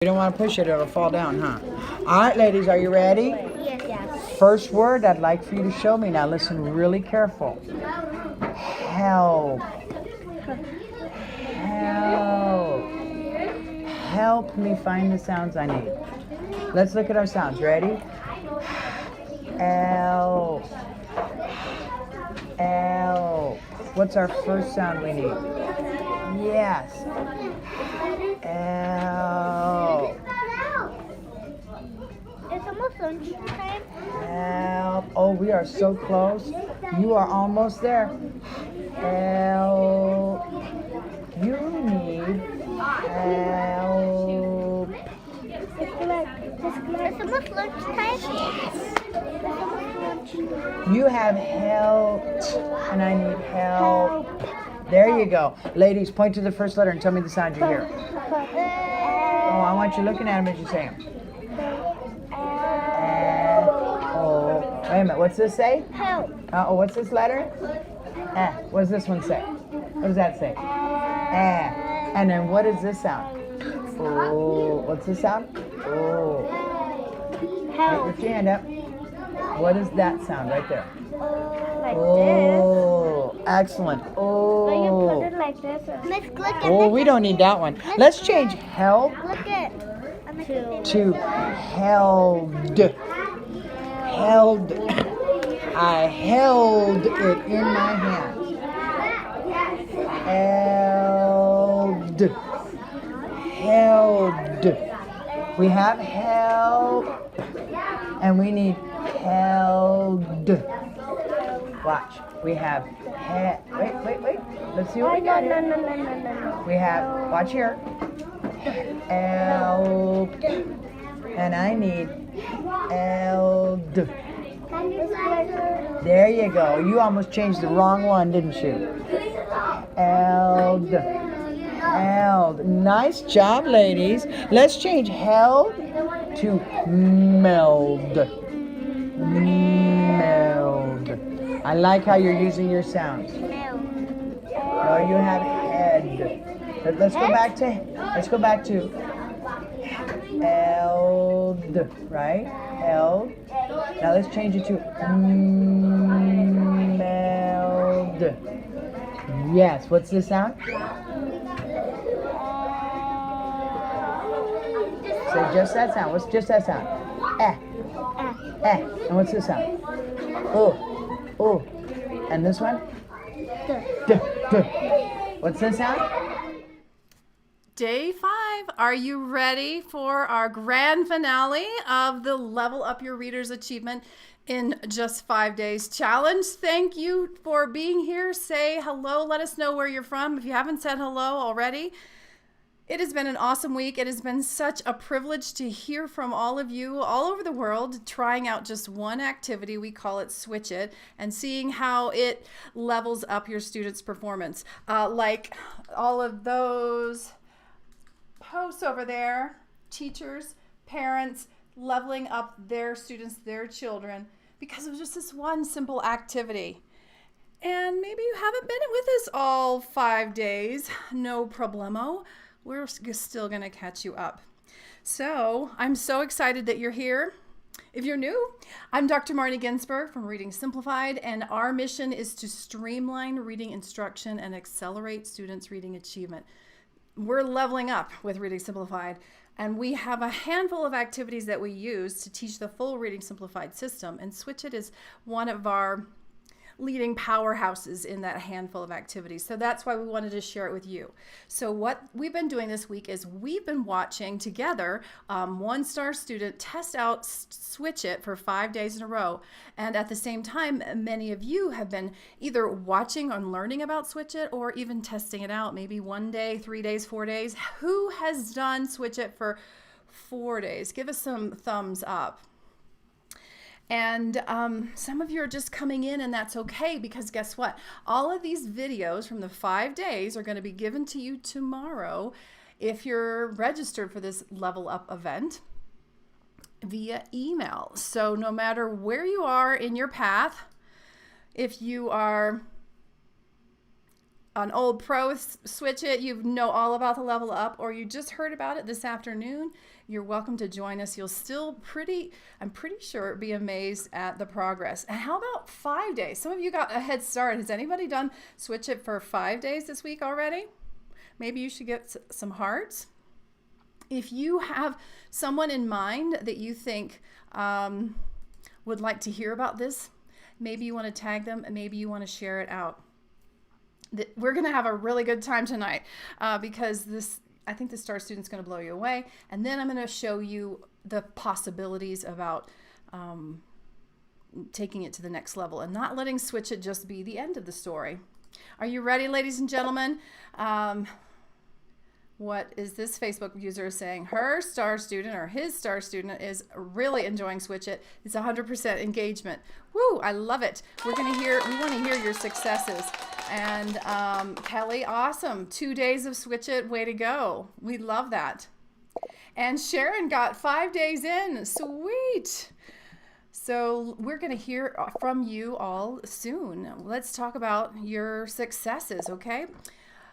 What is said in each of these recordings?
You don't want to push it, it'll fall down, huh? All right, ladies, are you ready? Yes. First word I'd like for you to show me. Now listen really careful. Help. Help. Help me find the sounds I need. Let's look at our sounds. Ready? L. L. What's our first sound we need? Yes. L. It's almost lunchtime. Help. Oh, we are so close. You are almost there. Help. You need help. It's almost lunchtime. It's almost lunch. You have helped, and I need help. There you go. Ladies, point to the first letter and tell me the sound you hear. Oh, I want you looking at them as you say them. Oh, wait a minute. What's this say? Help. Oh, what's this letter? What does this one say? What does that say? And then what is this sound? Oh, what's this sound? Oh. Help. Lift your hand up. What is that sound right there? Like Oh, excellent. this. Oh. Put it like this. Let's look at Oh, we don't need that one. Let's change help Look at to held. Held. I held it in my hand. Held. Held. We have help and we need held. Watch. We have wait. Let's see what we got here. No. We have, watch here. Help. And I need held. There you go. You almost changed the wrong one, didn't you? Held. Held. Nice job, ladies. Let's change held to meld. Meld. I like how you're using your sounds. No, you have head. Let's go back to held, right? Held. Now let's change it to meld. Yes, what's the sound? Say just that sound. What's just that sound? Eh. And what's this sound? Oh. And this one? D. What's this sound? Day 5. Are you ready for our grand finale of the Level Up Your Reader's Achievement in Just 5 Days challenge? Thank you for being here. Say hello. Let us know where you're from if you haven't said hello already. It has been an awesome week. It has been such a privilege to hear from all of you all over the world trying out just one activity. We call it Switch It, and seeing how it levels up your students' performance. Like all of those posts over there, teachers, parents, leveling up their students, their children, because of just this one simple activity. And maybe you haven't been with us all 5 days. No problemo. We're still going to catch you up. So I'm so excited that you're here. If you're new, I'm Dr. Marty Ginsberg from Reading Simplified, and our mission is to streamline reading instruction and accelerate students' reading achievement. We're leveling up with Reading Simplified, and we have a handful of activities that we use to teach the full Reading Simplified system, and Switch It is one of our leading powerhouses in that handful of activities. So that's why we wanted to share it with you. So what we've been doing this week is we've been watching together one-star student test out Switch It for 5 days in a row. And at the same time, many of you have been either watching and learning about Switch It or even testing it out, maybe 1 day, 3 days, 4 days. Who has done Switch It for 4 days? Give us some thumbs up. And some of you are just coming in, and that's okay, because guess what? All of these videos from the 5 days are going to be given to you tomorrow if you're registered for this Level Up event via email. So no matter where you are in your path, if you are an old pro switch it, you know all about the level up, or you just heard about it this afternoon, you're welcome to join us. You'll still I'm pretty sure, be amazed at the progress. And how about 5 days? Some of you got a head start. Has anybody done switch it for 5 days this week already? Maybe you should get some hearts. If you have someone in mind that you think would like to hear about this, maybe you want to tag them, and maybe you want to share it out. We're going to have a really good time tonight because I think the STAR student's going to blow you away. And then I'm going to show you the possibilities about taking it to the next level and not letting switch it just be the end of the story. Are you ready, ladies and gentlemen? What is this Facebook user saying? Her STAR student or his STAR student is really enjoying Switch It. It's 100% engagement. Woo, I love it. We want to hear your successes. And Kelly, awesome. 2 days of Switch It, way to go. We love that. And Sharon got 5 days in, sweet. So we're going to hear from you all soon. Let's talk about your successes, okay?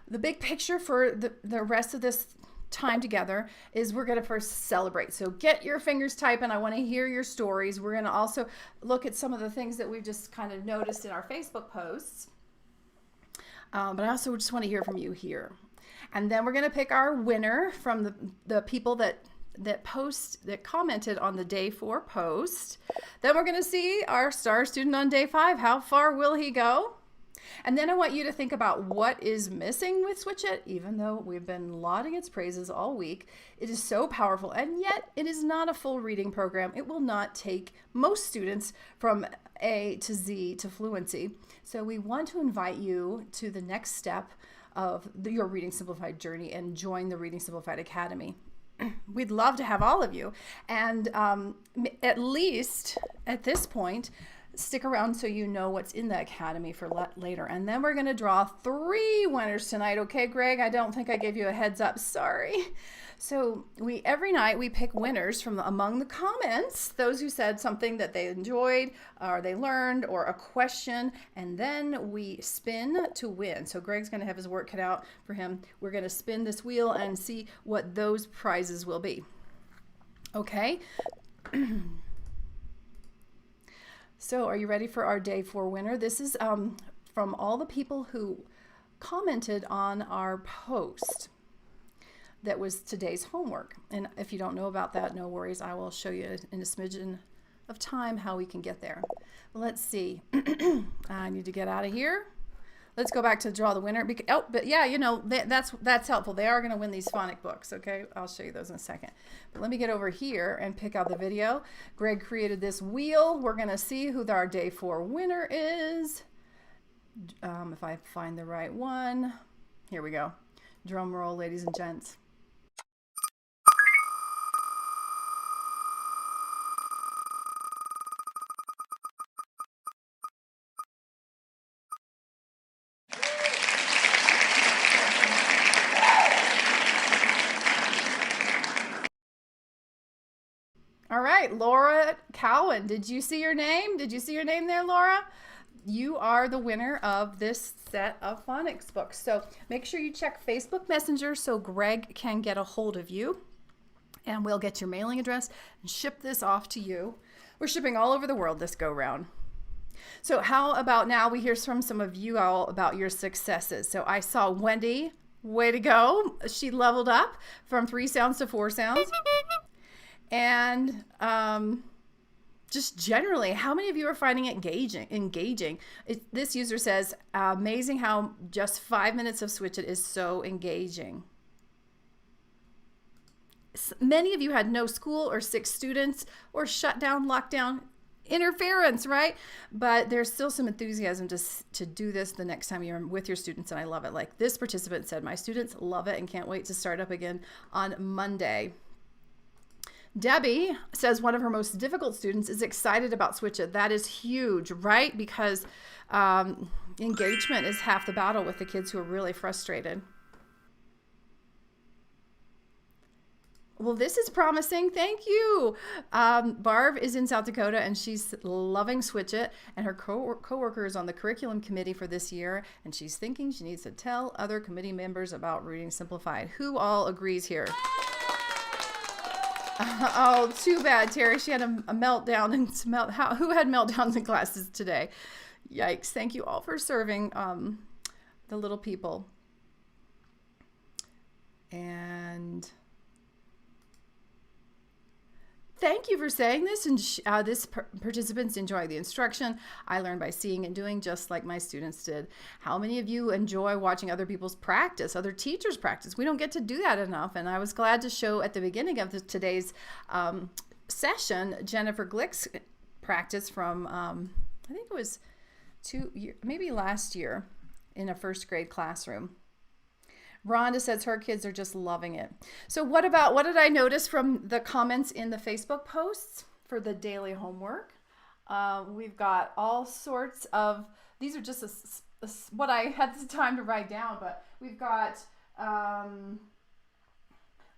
The big picture for the rest of this time together is we're going to first celebrate. So get your fingers typing. I want to hear your stories. We're going to also look at some of the things that we've just kind of noticed in our Facebook posts. But I also just want to hear from you here. And then we're going to pick our winner from the people that commented on the day 4 post. Then we're going to see our STAR student on day 5. How far will he go? And then I want you to think about what is missing with Switch It. Even though we've been lauding its praises all week, it is so powerful, and yet it is not a full reading program. It will not take most students from A to Z to fluency. So we want to invite you to the next step of your Reading Simplified journey and join the Reading Simplified Academy. We'd love to have all of you. And at least at this point, stick around so you know what's in the academy for later. And then we're going to draw 3 winners tonight. Okay, Greg, I don't think I gave you a heads up. Sorry. So every night we pick winners from among the comments, those who said something that they enjoyed or they learned or a question, and then we spin to win. So Greg's going to have his work cut out for him. We're going to spin this wheel and see what those prizes will be. Okay. So are you ready for our day 4 winner? This is from all the people who commented on our post that was today's homework. And if you don't know about that, no worries. I will show you in a smidgen of time how we can get there. Let's see. I need to get out of here. Let's go back to draw the winner. But yeah, you know, that's helpful. They are going to win these phonic books, okay? I'll show you those in a second. But let me get over here and pick out the video. Greg created this wheel. We're going to see who our day 4 winner is. If I find the right one. Here we go. Drum roll, ladies and gents. All right, Laura Cowan, did you see your name? Did you see your name there, Laura? You are the winner of this set of phonics books. So make sure you check Facebook Messenger so Greg can get a hold of you, and we'll get your mailing address and ship this off to you. We're shipping all over the world this go round. So how about now we hear from some of you all about your successes. So I saw Wendy, way to go. She leveled up from 3 sounds to 4 sounds. And just generally, how many of you are finding it engaging? This user says, amazing how just 5 minutes of Switch It is so engaging. Many of you had no school or 6 students or shutdown, lockdown, interference, right? But there's still some enthusiasm to do this the next time you're with your students, and I love it. Like this participant said, my students love it and can't wait to start up again on Monday. Debbie says one of her most difficult students is excited about Switch It. That is huge, right? Because engagement is half the battle with the kids who are really frustrated. Well, this is promising. Thank you. Barb is in South Dakota and she's loving Switch It, and her coworker is on the curriculum committee for this year, and she's thinking she needs to tell other committee members about Reading Simplified. Who all agrees here? Oh, too bad, Terry. She had a meltdown. And who had meltdowns in classes today? Yikes. Thank you all for serving the little people. And thank you for saying this. And this participants enjoy the instruction. I learned by seeing and doing, just like my students did. How many of you enjoy watching other people's practice, other teachers practice? We don't get to do that enough. And I was glad to show at the beginning of today's session, Jennifer Glick's practice from, I think it was maybe last year in a first grade classroom. Rhonda says her kids are just loving it. So what did I notice from the comments in the Facebook posts for the daily homework? We've got all sorts of, these are just what I had the time to write down, but we've got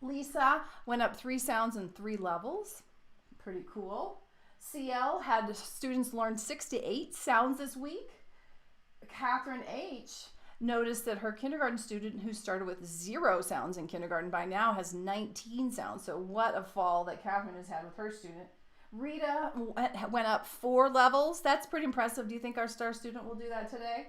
Lisa went up 3 sounds and 3 levels. Pretty cool. CL had students learn 6 to 8 sounds this week. Catherine H noticed that her kindergarten student, who started with 0 sounds in kindergarten, by now has 19 sounds. So what a fall that Catherine has had with her student. Rita went up 4 levels. That's pretty impressive. Do you think our star student will do that today?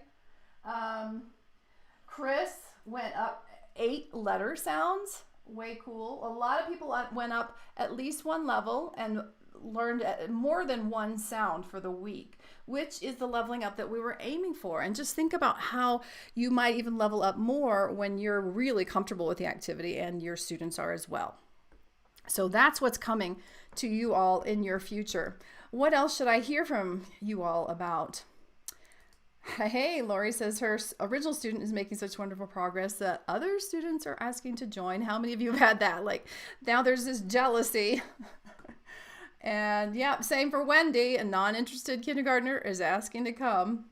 Chris went up 8 letter sounds. Way cool. A lot of people went up at least 1 level and learned more than 1 sound for the week, which is the leveling up that we were aiming for. And just think about how you might even level up more when you're really comfortable with the activity and your students are as well. So that's what's coming to you all in your future. What else should I hear from you all about? Hey, Lori says her original student is making such wonderful progress that other students are asking to join. How many of you have had that? Like, now there's this jealousy. And yeah, same for Wendy, a non-interested kindergartner is asking to come.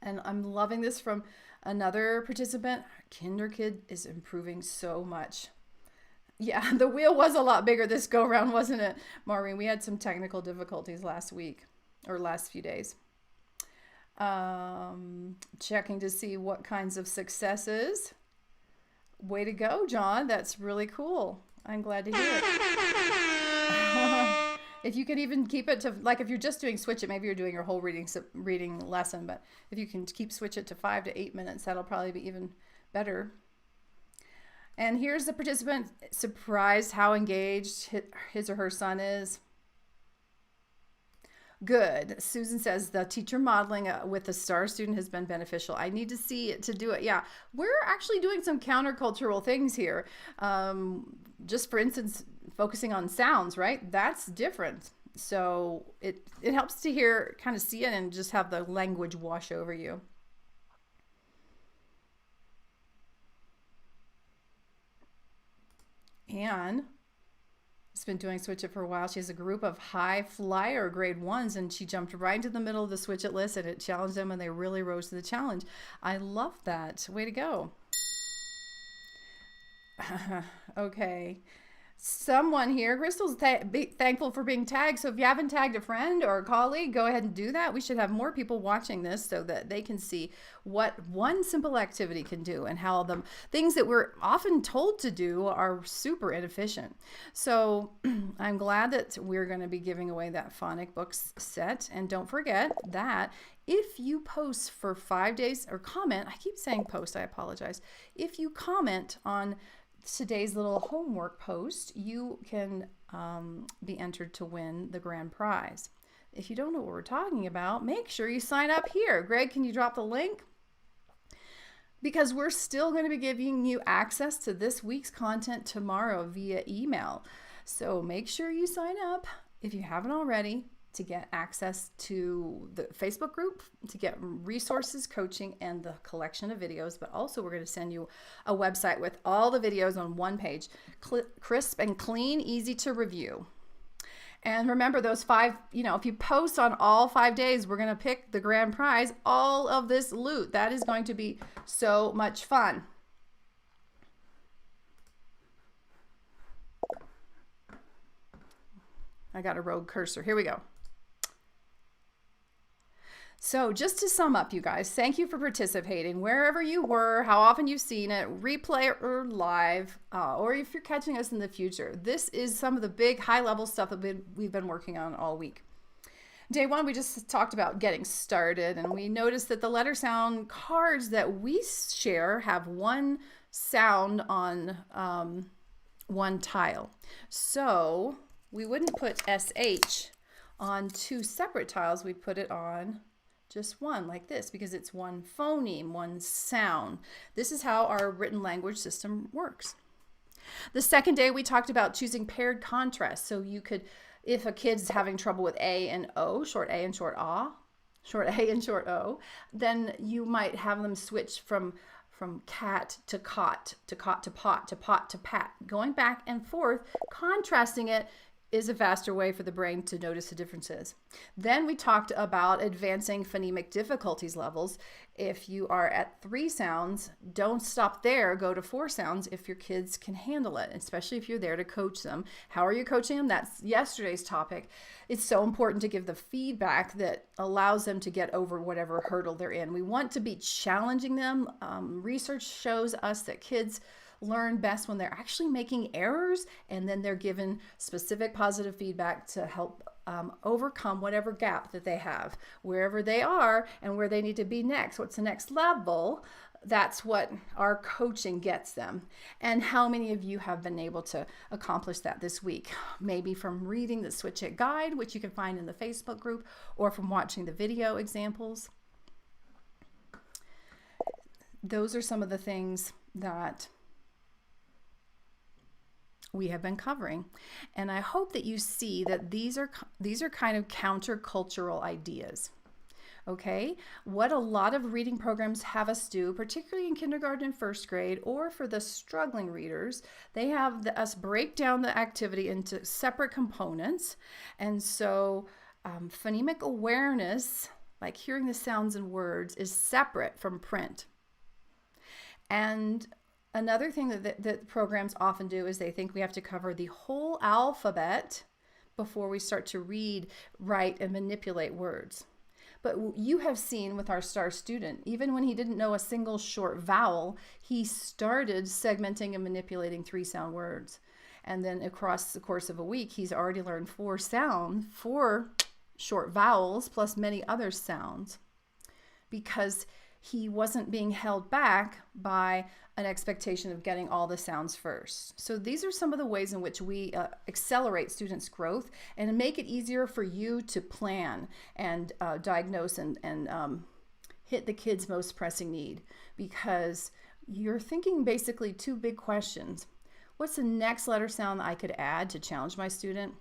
And I'm loving this from another participant. Kinder kid is improving so much. Yeah, the wheel was a lot bigger this go around, wasn't it, Maureen? We had some technical difficulties last week or last few days. Checking to see what kinds of successes. Way to go, John. That's really cool. I'm glad to hear it. If you can even keep it to, like, if you're just doing Switch It, maybe you're doing your whole reading lesson, but if you can keep Switch It to 5 to 8 minutes, that'll probably be even better. And here's the participant surprised how engaged his or her son is. Good. Susan says the teacher modeling with the star student has been beneficial. I need to see it to do it. Yeah, we're actually doing some countercultural things here. Just for instance, focusing on sounds, right? That's different. So it helps to kind of see it and just have the language wash over you. Anne has been doing Switch It for a while. She has a group of high flyer grade 1s, and she jumped right into the middle of the Switch It list, and it challenged them, and they really rose to the challenge. I love that. Way to go. Okay. Someone here, Crystal's thankful for being tagged. So if you haven't tagged a friend or a colleague, go ahead and do that. We should have more people watching this so that they can see what one simple activity can do and how the things that we're often told to do are super inefficient. So I'm glad that we're going to be giving away that phonic books set. And don't forget that if you post for 5 days or comment, I keep saying post, I apologize. If you comment on today's little homework post, you can be entered to win the grand prize. If you don't know what we're talking about, make sure you sign up here. Greg, can you drop the link? Because we're still going to be giving you access to this week's content tomorrow via email. So make sure you sign up if you haven't already to get access to the Facebook group, to get resources, coaching, and the collection of videos. But also we're going to send you a website with all the videos on one page, crisp and clean, easy to review. And remember those 5, if you post on all 5 days, we're going to pick the grand prize, all of this loot. That is going to be so much fun. I got a rogue cursor. Here we go. So just to sum up, you guys, thank you for participating wherever you were, how often you've seen it, replay or live, or if you're catching us in the future. This is some of the big high-level stuff that we've been working on all week. Day one, we just talked about getting started, and we noticed that the letter sound cards that we share have one sound on one tile. So we wouldn't put SH on two separate tiles. We put it on just one, like this, because it's one phoneme, one sound. This is how our written language system works. The second day, we talked about choosing paired contrast. So you could, if a kid's having trouble with A and O, short A and short A, short A and short O, then you might have them switch from cat to cot, to cot to pot, to pot to pat, going back and forth. Contrasting it is a faster way for the brain to notice the differences. Then we talked about advancing phonemic difficulties levels. If you are at 3 sounds, don't stop there. Go to 4 sounds if your kids can handle it, especially if you're there to coach them. How are you coaching them? That's yesterday's topic. It's so important to give the feedback that allows them to get over whatever hurdle they're in. We want to be challenging them. Research shows us that kids learn best when they're actually making errors, and then they're given specific positive feedback to help overcome whatever gap that they have, wherever they are and where they need to be next. What's the next level? That's what our coaching gets them. And how many of you have been able to accomplish that this week? Maybe from reading the Switch It guide, which you can find in the Facebook group, or from watching the video examples. Those are some of the things that we have been covering, and I hope that you see that these are kind of countercultural ideas. Okay, what a lot of reading programs have us do, particularly in kindergarten and first grade, or for the struggling readers, they have us break down the activity into separate components. And so phonemic awareness, like hearing the sounds and words, is separate from print. And another thing that programs often do is they think we have to cover the whole alphabet before we start to read, write, and manipulate words. But you have seen with our star student, even when he didn't know a single short vowel, he started segmenting and manipulating 3 sound words. And then across the course of a week, he's already learned 4 short vowels, plus many other sounds, because he wasn't being held back by an expectation of getting all the sounds first. So these are some of the ways in which we accelerate students' growth and make it easier for you to plan and diagnose and hit the kid's most pressing need, because you're thinking basically 2 big questions. What's the next letter sound I could add to challenge my student?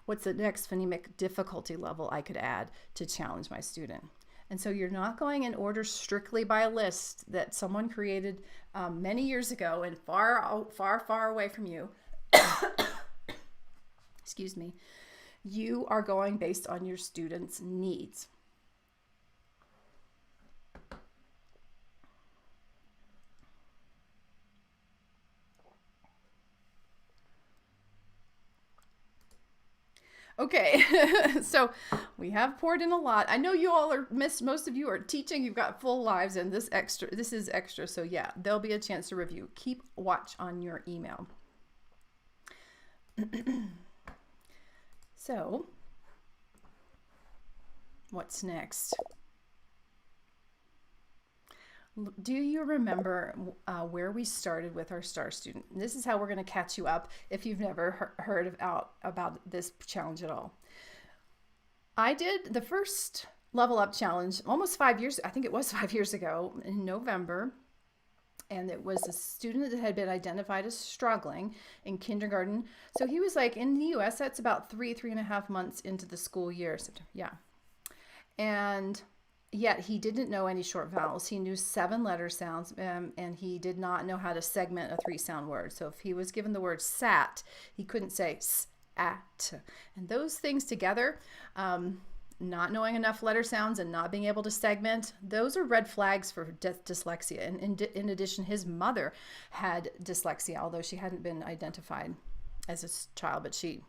What's the next phonemic difficulty level I could add to challenge my student? And so you're not going in order strictly by a list that someone created many years ago and far away from you. Excuse me. You are going based on your students' needs. Okay, so we have poured in a lot. I know you all are most of you are teaching. You've got full lives, and this is extra. So yeah, there'll be a chance to review. Keep watch on your email. So, what's next? Do you remember where we started with our star student? This is how we're going to catch you up if you've never heard about this challenge at all. I did the first level up challenge almost 5 years, I think it was 5 years ago in November. And it was a student that had been identified as struggling in kindergarten. So he was like, in the US, that's about 3.5 months into the school year. Yeah. And yet he didn't know any short vowels. He knew 7 letter sounds, and he did not know how to segment a 3-sound word. So if he was given the word sat, he couldn't say s-at. And those things together, not knowing enough letter sounds and not being able to segment, those are red flags for dyslexia. And in addition, his mother had dyslexia, although she hadn't been identified as a child, but she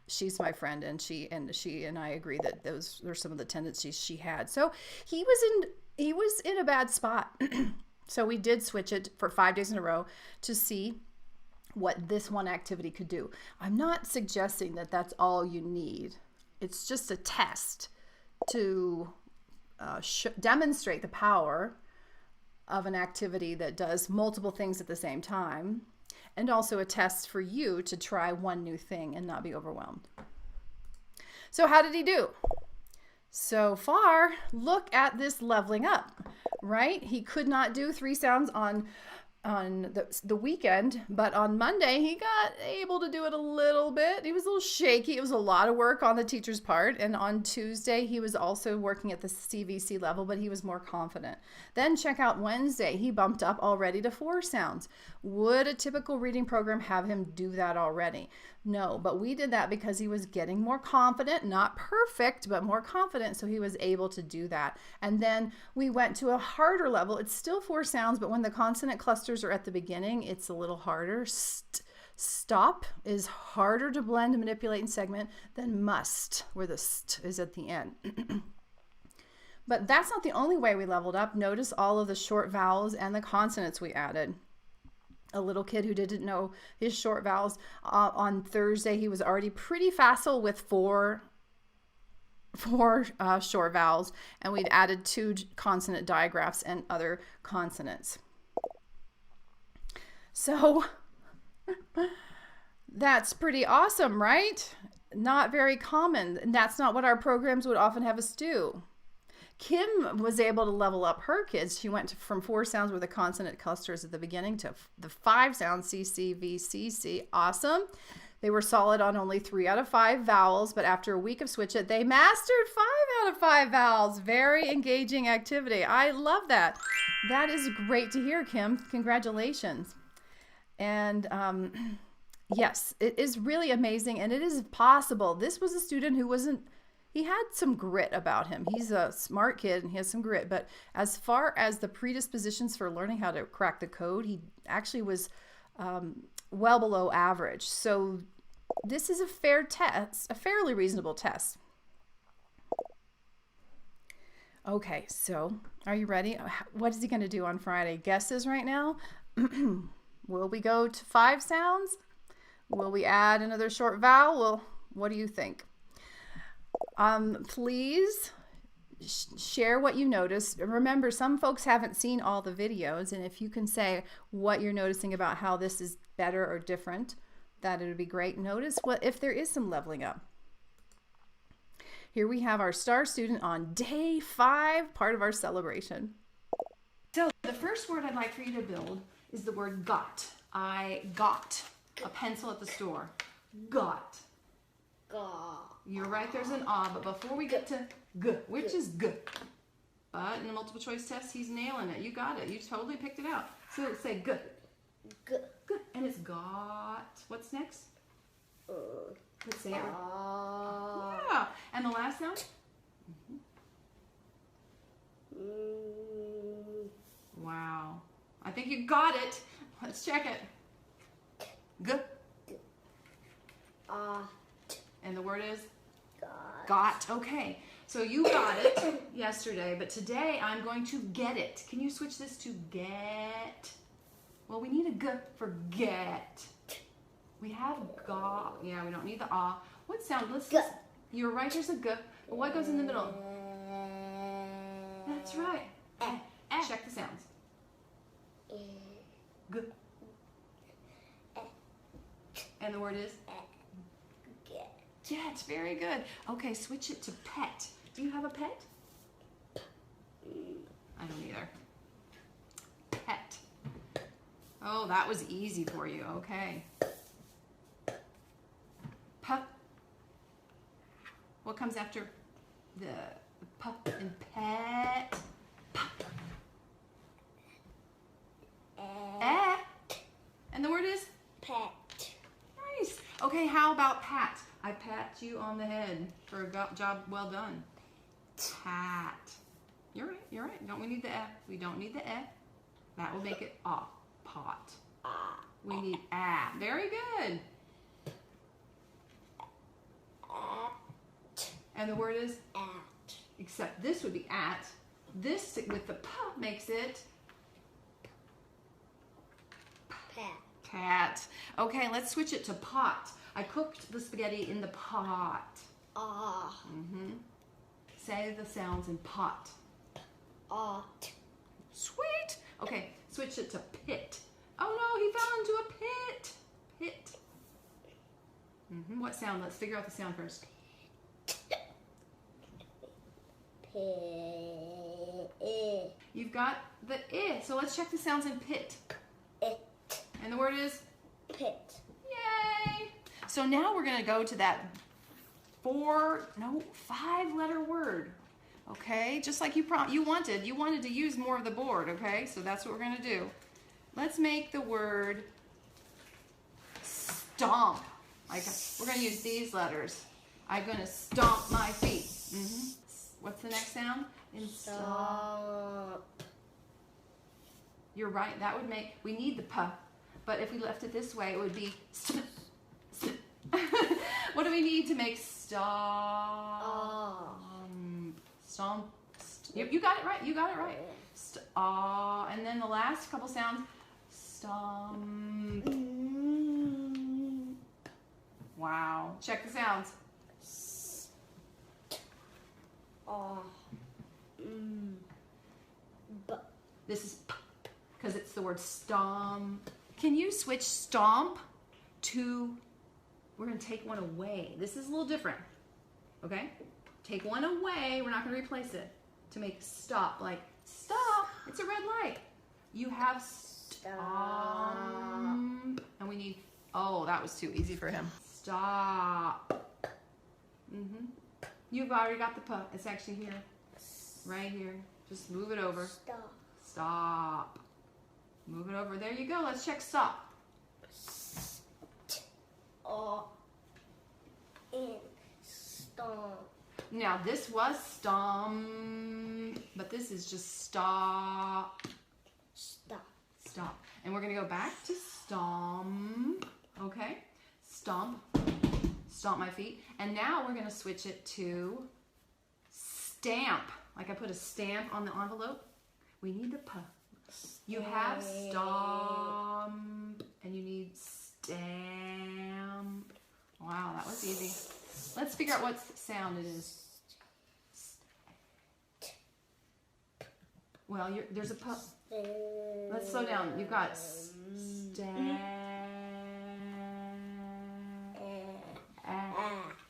she's my friend, and she and I agree that those are some of the tendencies she had. So he was in a bad spot. So we did switch it for 5 days in a row to see what this one activity could do. I'm not suggesting that that's all you need. It's just a test to demonstrate the power of an activity that does multiple things at the same time, and also a test for you to try one new thing and not be overwhelmed. So how did he do? So far, look at this leveling up, right? He could not do 3 sounds on the weekend, but on Monday he got able to do it a little bit. He was a little shaky. It was a lot of work on the teacher's part. And on Tuesday he was also working at the CVC level, but he was more confident. Then check out Wednesday. He bumped up already to 4 sounds. Would a typical reading program have him do that already? No, but we did that because he was getting more confident, not perfect, but more confident. So he was able to do that. And then we went to a harder level. It's still 4 sounds, but when the consonant clusters are at the beginning, it's a little harder. Stop is harder to blend, manipulate, and segment than must, where the st is at the end. But that's not the only way we leveled up. Notice all of the short vowels and the consonants we added. A little kid who didn't know his short vowels, on Thursday he was already pretty facile with four short vowels, and we'd added 2 consonant digraphs and other consonants. So that's pretty awesome, right? Not very common. And that's not what our programs would often have us do. Kim was able to level up her kids. She went from 4 sounds with the consonant clusters at the beginning to the 5 sounds, C, C, V, C, C. Awesome. They were solid on only 3 out of 5 vowels, but after a week of Switch It, they mastered 5 out of 5 vowels. Very engaging activity. I love that. That is great to hear, Kim. Congratulations. And yes, it is really amazing, and it is possible. This was a student who he had some grit about him. He's a smart kid and he has some grit, but as far as the predispositions for learning how to crack the code, he actually was well below average. So this is a fair test, a fairly reasonable test. Okay, so are you ready? What is he going to do on Friday? Guesses right now? Will we go to 5 sounds? Will we add another short vowel? Well, what do you think? Please share what you noticed. Remember, some folks haven't seen all the videos, and if you can say what you're noticing about how this is better or different, that it would be great. Notice if there is some leveling up. Here we have our star student on day 5, part of our celebration. So the first word I'd like for you to build is the word got. I got a pencil at the store. Got. Got. You're right, there's an ah, but before we get to g, which is g. But in the multiple choice test, he's nailing it. You got it. You totally picked it out. So say g. G. G. And it's got. What's next? Let's say it. Yeah. And the last sound? Wow. I think you got it. Let's check it. G. And the word is? Got. Okay. So you got it yesterday, but today I'm going to get it. Can you switch this to get? Well, we need a g for get. We have got. Yeah, we don't need the ah. What sound? You're right, there's a g. But what goes in the middle? That's right. Check the sounds. G. And the word is? Get. Very good. Okay, switch it to pet. Do you have a pet? I don't either. Pet. Oh, that was easy for you. Okay. Pup. What comes after the pup and pet? Pup. And the word is? Pet. Nice. Okay, how about pat? I pat you on the head for a job well done. Pat. You're right. Don't we need the F? We don't need the F. That will make it ah. Pot. We need ah. Very good. And the word is? At. Except this would be at. This with the p makes it Pat. cat. Okay, let's switch it to pot. I cooked the spaghetti in the pot. Ah. Say the sounds in pot. Ot. Sweet. Okay, switch it to pit. Oh no, he fell into a pit. Pit. What sound? Let's figure out the sound first. Pit. You've got the I. So let's check the sounds in pit. It. And the word is? Pit. Yay! So now we're going to go to that 5-letter word. Okay, just like you wanted. You wanted to use more of the board, okay? So that's what we're going to do. Let's make the word stomp. We're going to use these letters. I'm going to stomp my feet. What's the next sound? Stop. You're right. That would make, we need the p. But if we left it this way, it would be what do we need to make stop? Stomp. You got it right. You got it right. And then the last couple sounds. Stomp. Wow. Check the sounds. This is p because it's the word stomp. Can you switch stomp to, we're going to take one away. This is a little different. Okay? Take one away. We're not going to replace it. To make stop. Like, stop. It's a red light. You have stomp. And we need, oh, that was too easy for him. Stop. You've already got the p. It's actually here. Right here. Just move it over. Stop. Stop. Move it over. There you go. Let's check stop. Stomp. Now this was stomp, but this is just stop. Stop. Stop. And we're going to go back to stomp. Okay? Stomp. Stomp my feet. And now we're going to switch it to stamp. Like I put a stamp on the envelope. We need the p. You have stomp and you need stamp. Wow, that was easy. Let's figure out what sound it is. Well, there's a p. Let's slow down. You've got stamp.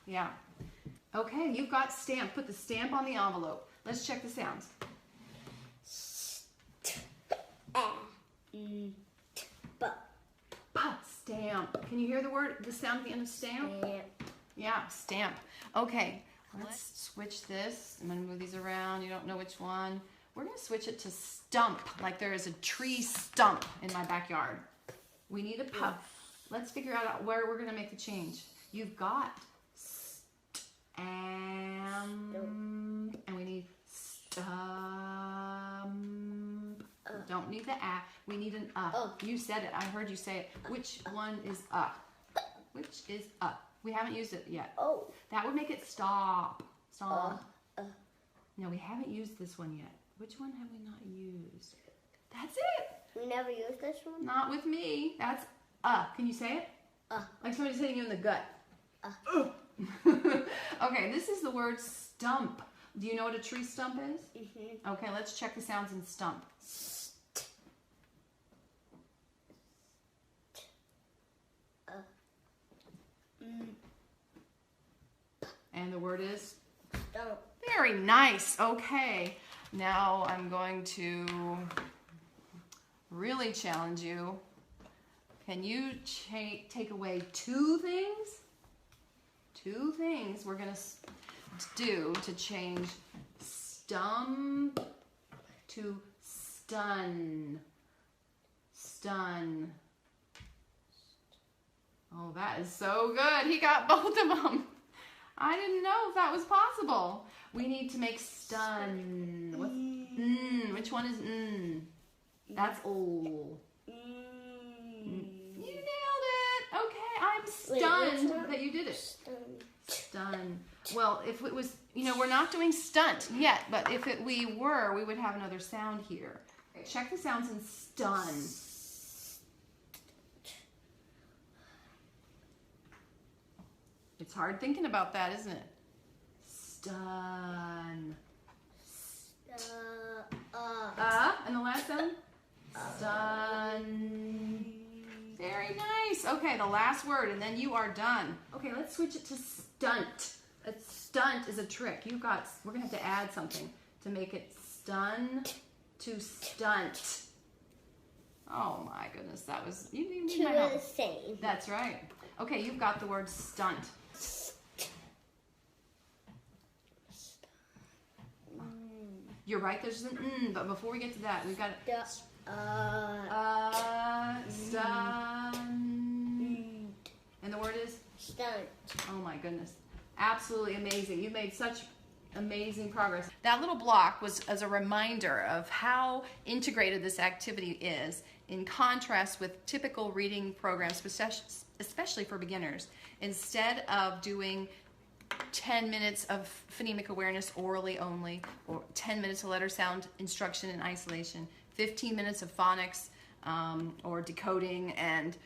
Yeah. Okay, you've got stamp. Put the stamp on the envelope. Let's check the sounds. Stamp. Can you hear the sound at the end of stamp? Yeah, stamp. Okay, let's switch this. I'm going to move these around. You don't know which one. We're going to switch it to stump, like there is a tree stump in my backyard. We need a p. Let's figure out where we're going to make the change. You've got and we need stump. Don't need the a. We need an You said it. I heard you say it. Which one is Which is We haven't used it yet. Oh. That would make it stop. Stop. No, we haven't used this one yet. Which one have we not used? That's it. We never used this one? Not with me. That's Can you say it? Like somebody's hitting you in the gut. Okay, this is the word stump. Do you know what a tree stump is? Okay, let's check the sounds in stump. And the word is? Stump. Very nice. Okay, now I'm going to really challenge you. Can you take away two things? Two things we're going to do to change stump to stun. Stun. Oh, that is so good. He got both of them. I didn't know if that was possible. We need to make stun. What's which one is That's o. You nailed it. Okay, I'm was stunned that you did it. Stun. Well, if it was, we're not doing stunt yet, but if we were, we would have another sound here. Okay, check the sounds in stun. It's hard thinking about that, isn't it? Stun. And the last sound? Stun. Very nice. Okay, the last word, and then you are done. Okay, let's switch it to stunt. A stunt is a trick. We're gonna have to add something to make it stun to stunt. Oh my goodness, that was, you need my help. Same. That's right. Okay, you've got the word stunt. You're right, there's an but before we get to that, we've got stun. And the word is? Stunt. Oh my goodness. Absolutely amazing. You made such amazing progress. That little block was as a reminder of how integrated this activity is in contrast with typical reading programs, especially for beginners. Instead of doing 10 minutes of phonemic awareness orally only, or 10 minutes of letter sound instruction in isolation, 15 minutes of phonics or decoding, and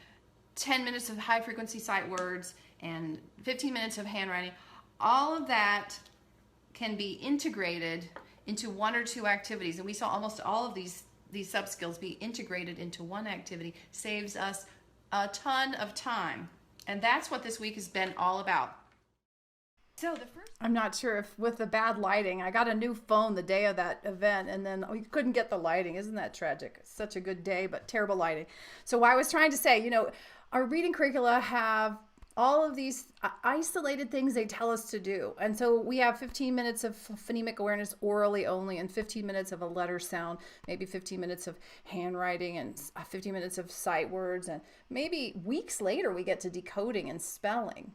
10 minutes of high frequency sight words, and 15 minutes of handwriting. All of that can be integrated into one or two activities, and we saw almost all of these sub-skills be integrated into one activity. Saves us a ton of time, and that's what this week has been all about. So I'm not sure if with the bad lighting, I got a new phone the day of that event, and then we couldn't get the lighting. Isn't that tragic? Such a good day, but terrible lighting. So what I was trying to say, our reading curricula have all of these isolated things they tell us to do. And so we have 15 minutes of phonemic awareness orally only, and 15 minutes of a letter sound, maybe 15 minutes of handwriting, and 15 minutes of sight words, and maybe weeks later we get to decoding and spelling.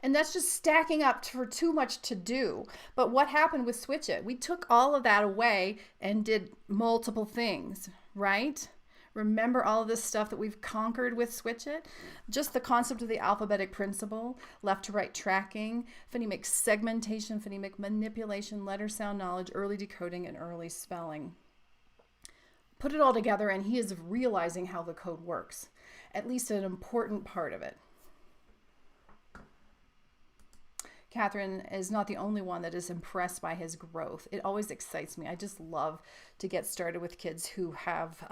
And that's just stacking up for too much to do. But what happened with Switch It? We took all of that away and did multiple things, right? Remember all of this stuff that we've conquered with Switch It? Just the concept of the alphabetic principle, left to right tracking, phonemic segmentation, phonemic manipulation, letter sound knowledge, early decoding, and early spelling. Put it all together and he is realizing how the code works, at least an important part of it. Catherine is not the only one that is impressed by his growth. It always excites me. I just love to get started with kids who have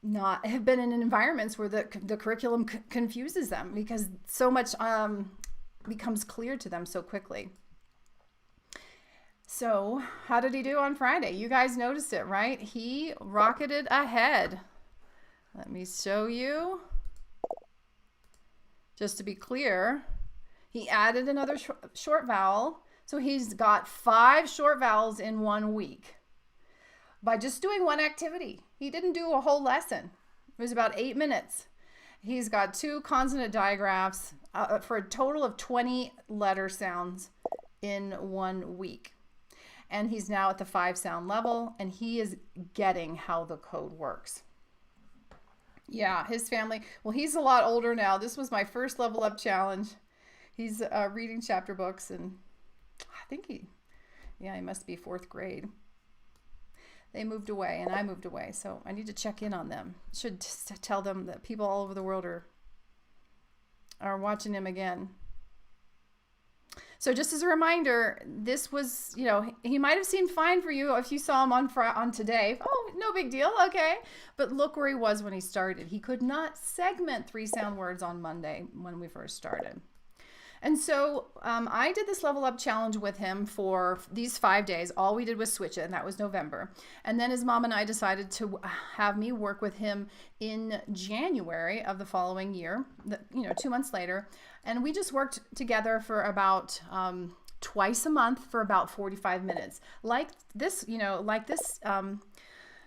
been in environments where the curriculum confuses them, because so much becomes clear to them so quickly. So how did he do on Friday? You guys noticed it, right? He rocketed ahead. Let me show you. Just to be clear, he added another short vowel. So he's got 5 short vowels in 1 week by just doing one activity. He didn't do a whole lesson. It was about 8 minutes. He's got 2 consonant digraphs for a total of 20 letter sounds in 1 week. And he's now at the 5 sound level, and he is getting how the code works. Yeah, his family, well, he's a lot older now. This was my first level up challenge. He's reading chapter books, and I think he must be 4th grade. They moved away, and I moved away, so I need to check in on them. Should tell them that people all over the world are watching him again. So just as a reminder, this was, he might have seemed fine for you if you saw him on today. Oh, no big deal, okay. But look where he was when he started. He could not segment 3 sound words on Monday when we first started. And so I did this level up challenge with him for these 5 days. All we did was switch it, and that was November. And then his mom and I decided to have me work with him in January of the following year, 2 months later. And we just worked together for about twice a month for about 45 minutes. Like this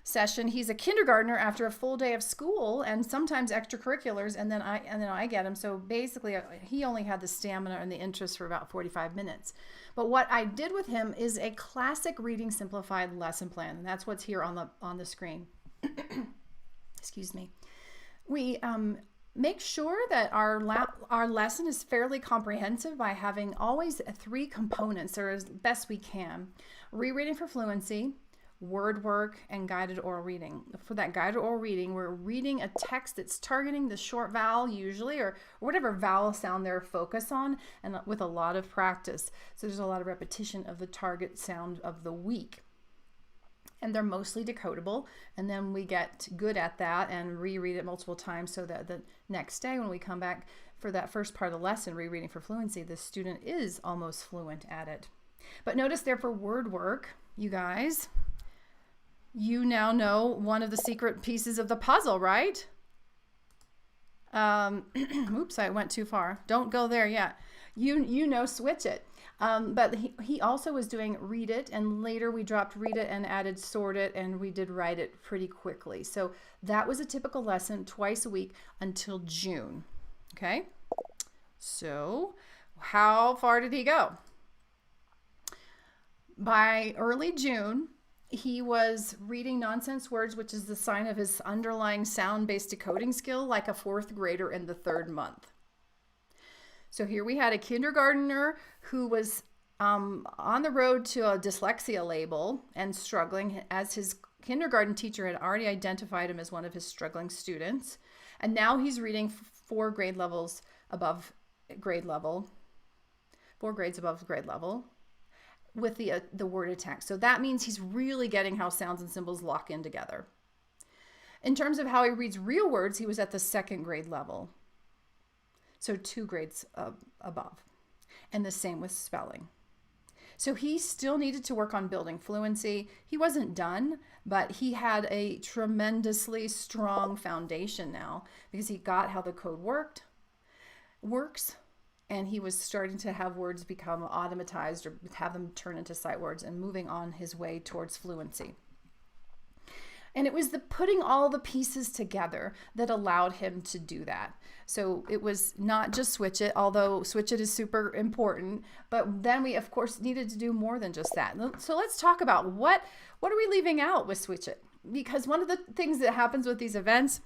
session, he's a kindergartner after a full day of school and sometimes extracurriculars, and then I get him. So basically he only had the stamina and the interest for about 45 minutes. But what I did with him is a classic Reading Simplified lesson plan, and that's what's here on the screen. Excuse me. We Make sure that our lesson is fairly comprehensive by having always 3 components, or as best we can. Rereading for fluency, word work, and guided oral reading. For that guided oral reading, we're reading a text that's targeting the short vowel usually, or whatever vowel sound they're focused on, and with a lot of practice. So there's a lot of repetition of the target sound of the week. And they're mostly decodable, and then we get good at that and reread it multiple times so that the next day when we come back for that first part of the lesson, rereading for fluency, the student is almost fluent at it. But notice there for word work, you guys, you now know one of the secret pieces of the puzzle, right? Oops, I went too far. Don't go there yet. You know, switch it. But he also was doing read it, and later we dropped read it and added sort it, and we did write it pretty quickly. So that was a typical lesson twice a week until June. Okay, so how far did he go? By early June, he was reading nonsense words, which is the sign of his underlying sound-based decoding skill, like a 4th grader in the 3rd month. So here we had a kindergartner who was on the road to a dyslexia label and struggling, as his kindergarten teacher had already identified him as one of his struggling students. And now he's reading 4 grade levels above grade level, 4 grades above grade level with the word attack. So that means he's really getting how sounds and symbols lock in together. In terms of how he reads real words, he was at the 2nd grade level. So 2 grades above. And the same with spelling. So he still needed to work on building fluency. He wasn't done, but he had a tremendously strong foundation now because he got how the code works, and he was starting to have words become automatized or have them turn into sight words and moving on his way towards fluency. And it was the putting all the pieces together that allowed him to do that. So it was not just switch it, although switch it is super important, but then we of course needed to do more than just that. So let's talk about what are we leaving out with switch it? Because one of the things that happens with these events,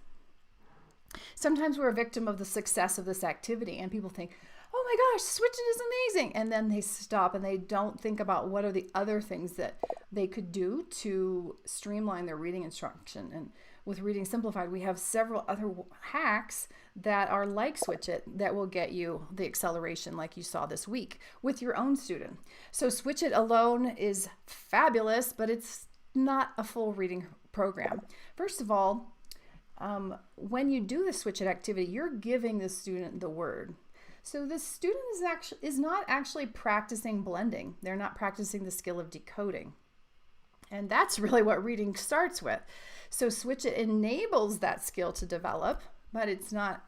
sometimes we're a victim of the success of this activity and people think, oh my gosh, switch it is amazing. And then they stop and they don't think about what are the other things that they could do to streamline their reading instruction. And with Reading Simplified, we have several other hacks that are like switch it that will get you the acceleration like you saw this week with your own student. So switch it alone is fabulous, but it's not a full reading program. First of all, when you do the switch it activity, you're giving the student the word. So the student is not actually practicing blending. They're not practicing the skill of decoding. And that's really what reading starts with. So switch it enables that skill to develop, but it's not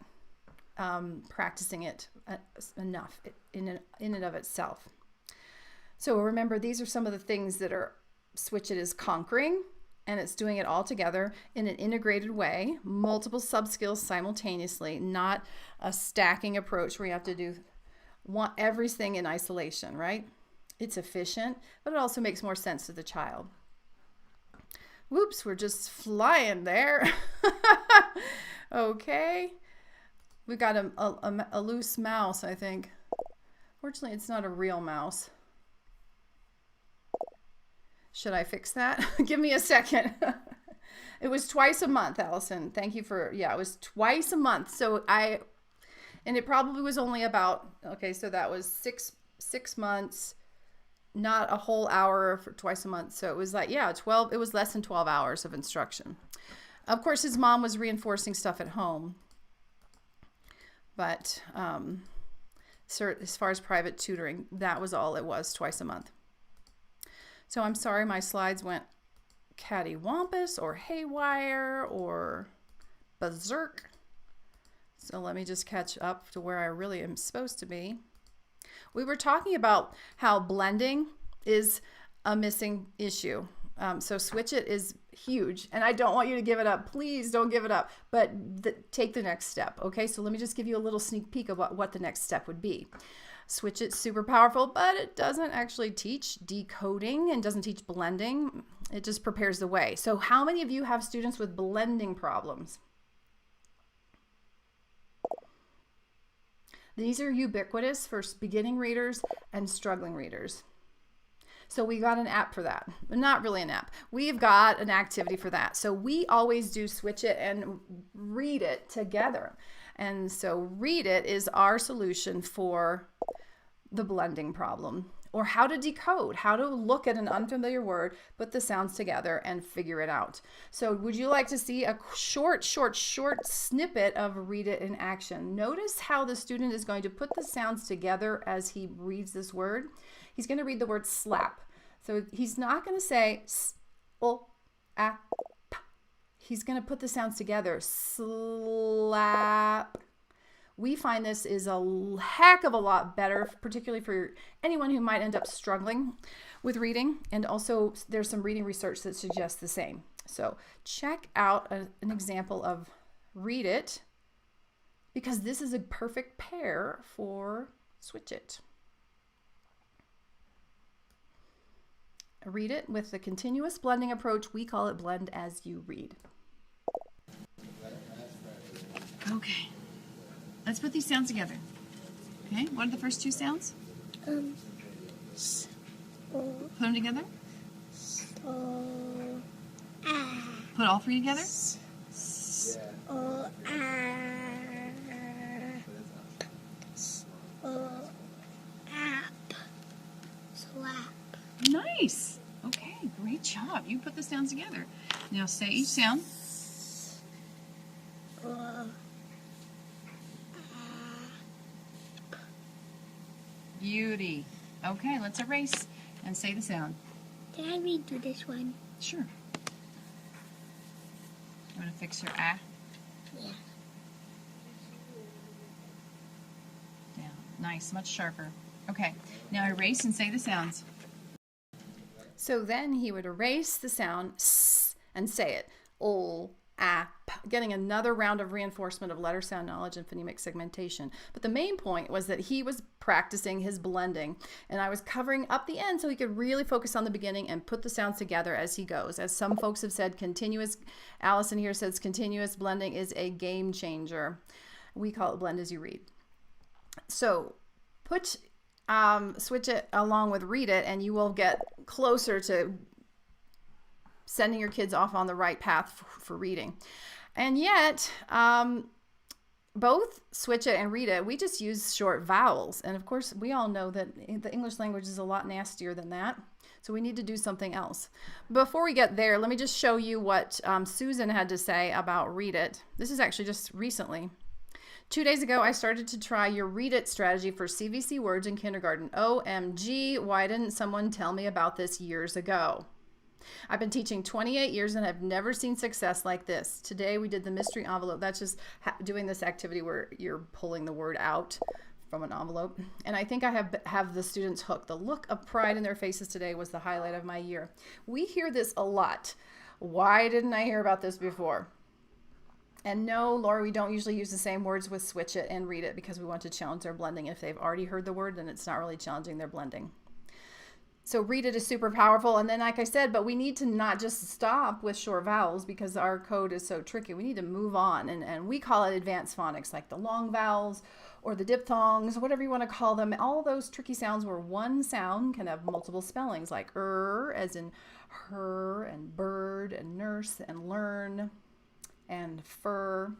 practicing it enough in and of itself. So remember, these are some of the things that are switch it is conquering, and it's doing it all together in an integrated way, multiple sub-skills simultaneously, not a stacking approach where you have to want everything in isolation, right? It's efficient, but it also makes more sense to the child. Whoops, we're just flying there. Okay. We got a loose mouse, I think. Fortunately, it's not a real mouse. Should I fix that? Give me a second. It was twice a month, Allison. Thank you for, yeah, it was twice a month. So and it probably was only about, okay, so that was six months, not a whole hour for twice a month. So it was like, yeah, it was less than 12 hours of instruction. Of course, his mom was reinforcing stuff at home. But as far as private tutoring, that was all it was, twice a month. So I'm sorry my slides went cattywampus or haywire or berserk. So let me just catch up to where I really am supposed to be. We were talking about how blending is a missing issue. So switch it is huge, and I don't want you to give it up. Please don't give it up, but take the next step. Okay, so let me just give you a little sneak peek of what the next step would be. Switch it's super powerful, but it doesn't actually teach decoding and doesn't teach blending. It just prepares the way. So how many of you have students with blending problems? These are ubiquitous for beginning readers and struggling readers. So we got an app for that. Not really an app. We've got an activity for that. So we always do switch it and read it together. And so read it is our solution for the blending problem, or how to decode, how to look at an unfamiliar word, put the sounds together and figure it out. So would you like to see a short snippet of read it in action? Notice how the student is going to put the sounds together as he reads this word. He's going to read the word slap. So he's not going to say s, o, a, p. He's going to put the sounds together. Slap. We find this is a heck of a lot better, particularly for anyone who might end up struggling with reading. And also there's some reading research that suggests the same. So check out an example of read it, because this is a perfect pair for switch it. Read it with the continuous blending approach. We call it blend as you read. Okay. Let's put these sounds together. Okay, what are the first two sounds? S, Put them together. o, Put all three together. o, slap. Nice. Okay, great job. You put the sounds together. Now say each sound. Beauty. Okay, let's erase and say the sound. Can I read through this one? Sure. You want to fix your ah? Yeah. Down. Nice, much sharper. Okay, now erase and say the sounds. So then he would erase the sound s and say it. O, a, p, getting another round of reinforcement of letter sound knowledge and phonemic segmentation. But the main point was that he was practicing his blending, and I was covering up the end so he could really focus on the beginning and put the sounds together as he goes. As some folks have said, Allison here says continuous blending is a game changer. We call it blend as you read. So switch it along with read it, and you will get closer to sending your kids off on the right path for reading. And yet, both switch it and read it, we just use short vowels. And of course, we all know that the English language is a lot nastier than that. So we need to do something else. Before we get there, let me just show you what Susan had to say about read it. This is actually just recently. 2 days ago, I started to try your read it strategy for CVC words in kindergarten. OMG, why didn't someone tell me about this years ago? I've been teaching 28 years and I've never seen success like this. Today we did the mystery envelope. That's just doing this activity where you're pulling the word out from an envelope. And I think I have the students hooked. The look of pride in their faces today was the highlight of my year. We hear this a lot. Why didn't I hear about this before? And no, Laura, we don't usually use the same words with switch it and read it because we want to challenge their blending. If they've already heard the word, then it's not really challenging their blending. So read it is super powerful. And then, like I said, but we need to not just stop with short vowels because our code is so tricky. We need to move on. And we call it advanced phonics, like the long vowels or the diphthongs, whatever you want to call them. All those tricky sounds where one sound can have multiple spellings, like as in her, and bird, and nurse, and learn, and fur.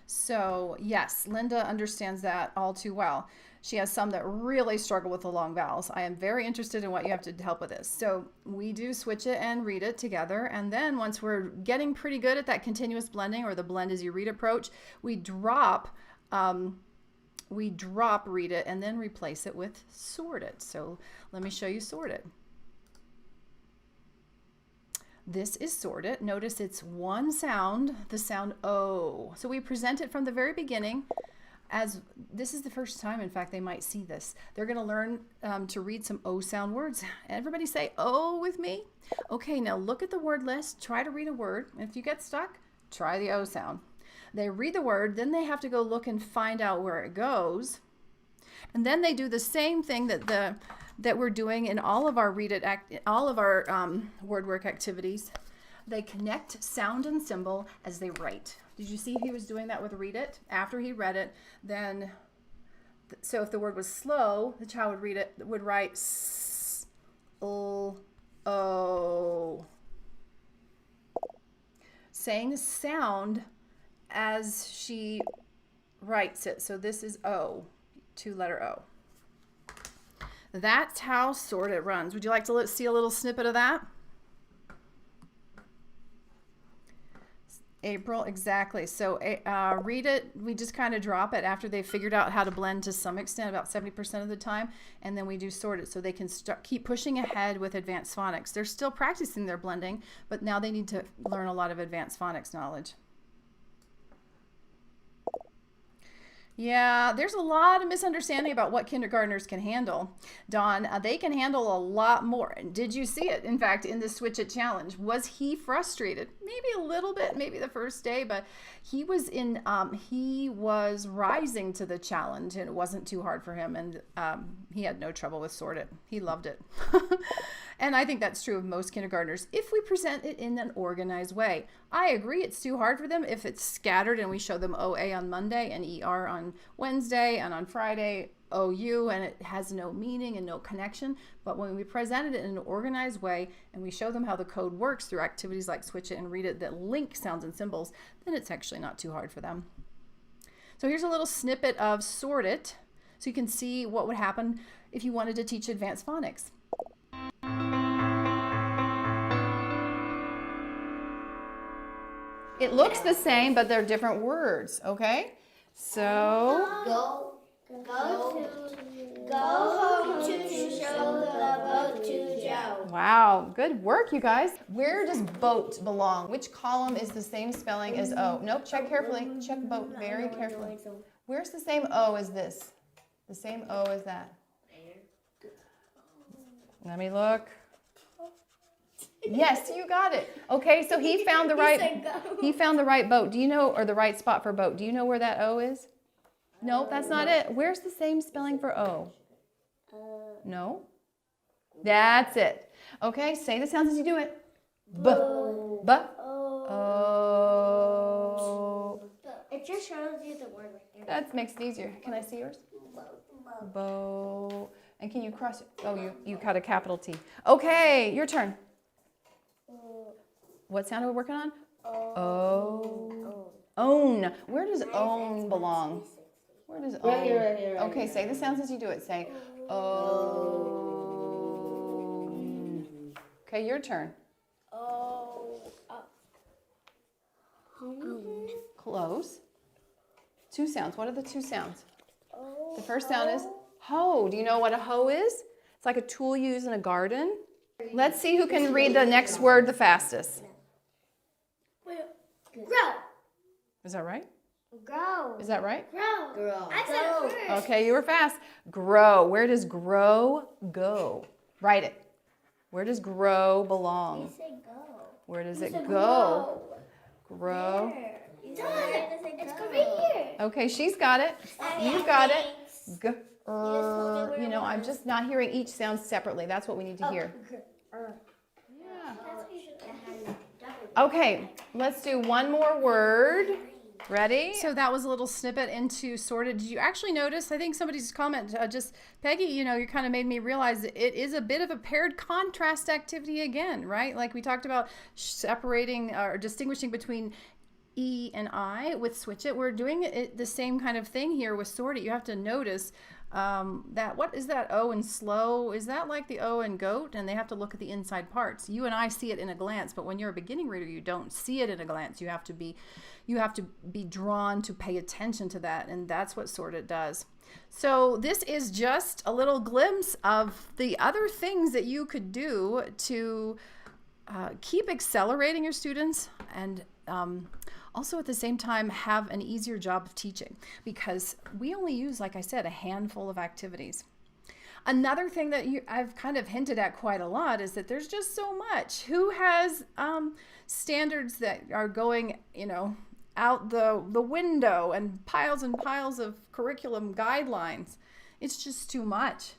So yes, Linda understands that all too well. She has some that really struggle with the long vowels. I am very interested in what you have to help with this. So we do switch it and read it together. And then once we're getting pretty good at that continuous blending or the blend as you read approach, we drop read it and then replace it with sort it. So let me show you sort it. This is sort it. Notice it's one sound, the sound O. So we present it from the very beginning as this is the first time, in fact, they might see this. They're going to learn to read some O sound words. Everybody say O with me. Okay, now look at the word list. Try to read a word. If you get stuck, try the O sound. They read the word, then they have to go look and find out where it goes. And then they do the same thing that we're doing in all of our word work activities. They connect sound and symbol as they write. Did you see he was doing that with read it? After he read it, then, so if the word was slow, the child would read it, would write S, L, O. Saying the sound as she writes it. So this is O, 2-letter O. That's how Sort It runs. Would you like to see a little snippet of that? April, exactly. So read it, we just kind of drop it after they've figured out how to blend to some extent, about 70% of the time, and then we do sort it so they can keep pushing ahead with advanced phonics. They're still practicing their blending, but now they need to learn a lot of advanced phonics knowledge. Yeah, there's a lot of misunderstanding about what kindergartners can handle. Dawn, they can handle a lot more. Did you see it, in fact, in the Switch It Challenge? Was he frustrated? Maybe a little bit, maybe the first day, but he was rising to the challenge, and it wasn't too hard for him, and he had no trouble with Sort It. He loved it. And I think that's true of most kindergartners if we present it in an organized way. I agree it's too hard for them if it's scattered and we show them OA on Monday and ER on Wednesday and on Friday OU, and it has no meaning and no connection. But when we presented it in an organized way and we show them how the code works through activities like Switch It and Read It that link sounds and symbols, then it's actually not too hard for them. So here's a little snippet of Sort It so you can see what would happen if you wanted to teach advanced phonics. It looks the same, but they're different words, okay? So Go home to show the boat to Joe. wow, good work, you guys. Where does boat belong? Which column is the same spelling as O? Nope, check carefully. Check boat very carefully. Where's the same O as this? The same O as that? Let me look. Yes, you got it. Okay, so he found the right boat. Do you know, or the right spot for boat? Do you know where that O is? Nope, that's not it. Where's the same spelling for O? No? That's it. Okay, say the sounds as you do it. B, b, o. It just shows you the word right there. That makes it easier. Can I see yours? Bo. And can you cross it? Oh, you got a capital T. Okay, your turn. What sound are we working on? O. Own. Where does own belong? Where does own? Okay, say the sounds as you do it. Say own. Okay, your turn. Close. Two sounds. What are the two sounds? The first sound is hoe. Do you know what a hoe is? It's like a tool used in a garden. Let's see who can read the next word the fastest. Grow. Is that right? Grow. Is that right? Grow. I said it first. Okay, you were fast. Grow. Where does grow go? Write it. Where does grow belong? You said go. Where does it go? Grow. It's right here. Okay, she's got it. You got it. G. You know, I'm just not hearing each sound separately. That's what we need to hear. Yeah. Okay, let's do one more word. Ready? So that was a little snippet into sorted. Did you actually notice? I think somebody's comment, just Peggy, you know, you kind of made me realize that it is a bit of a paired contrast activity again, right? Like we talked about separating or distinguishing between E and I with Switch It. We're doing it the same kind of thing here with Sort It. You have to notice that what is that O in slow? Is that like the O in goat? And they have to look at the inside parts. You and I see it in a glance, but when you're a beginning reader, you don't see it in a glance. You have to be drawn to pay attention to that, and that's what Sort It does. So this is just a little glimpse of the other things that you could do to keep accelerating your students and also at the same time have an easier job of teaching, because we only use, like I said, a handful of activities. Another thing that I've kind of hinted at quite a lot is that there's just so much. Who has standards that are going, you know, out the window, and piles of curriculum guidelines? It's just too much.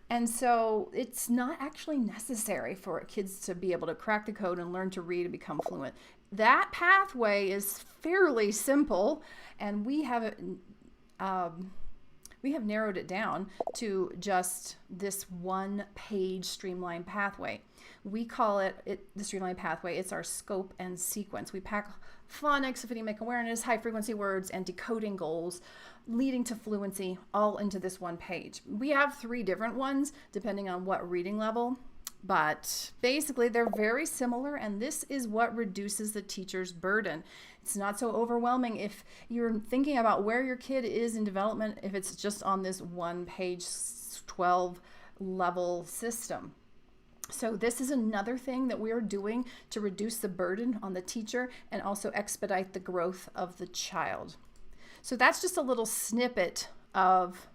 And so it's not actually necessary for kids to be able to crack the code and learn to read and become fluent. that pathway is fairly simple, and we have narrowed it down to just this one page streamlined pathway. We call it the streamlined pathway. It's our scope and sequence. We pack phonics, phonemic awareness, high frequency words, and decoding goals leading to fluency all into this one page. We have 3 different ones depending on what reading level, but basically they're very similar, and this is what reduces the teacher's burden. It's not so overwhelming if you're thinking about where your kid is in development if it's just on this one page 12 level system. So this is another thing that we're doing to reduce the burden on the teacher and also expedite the growth of the child. So that's just a little snippet of,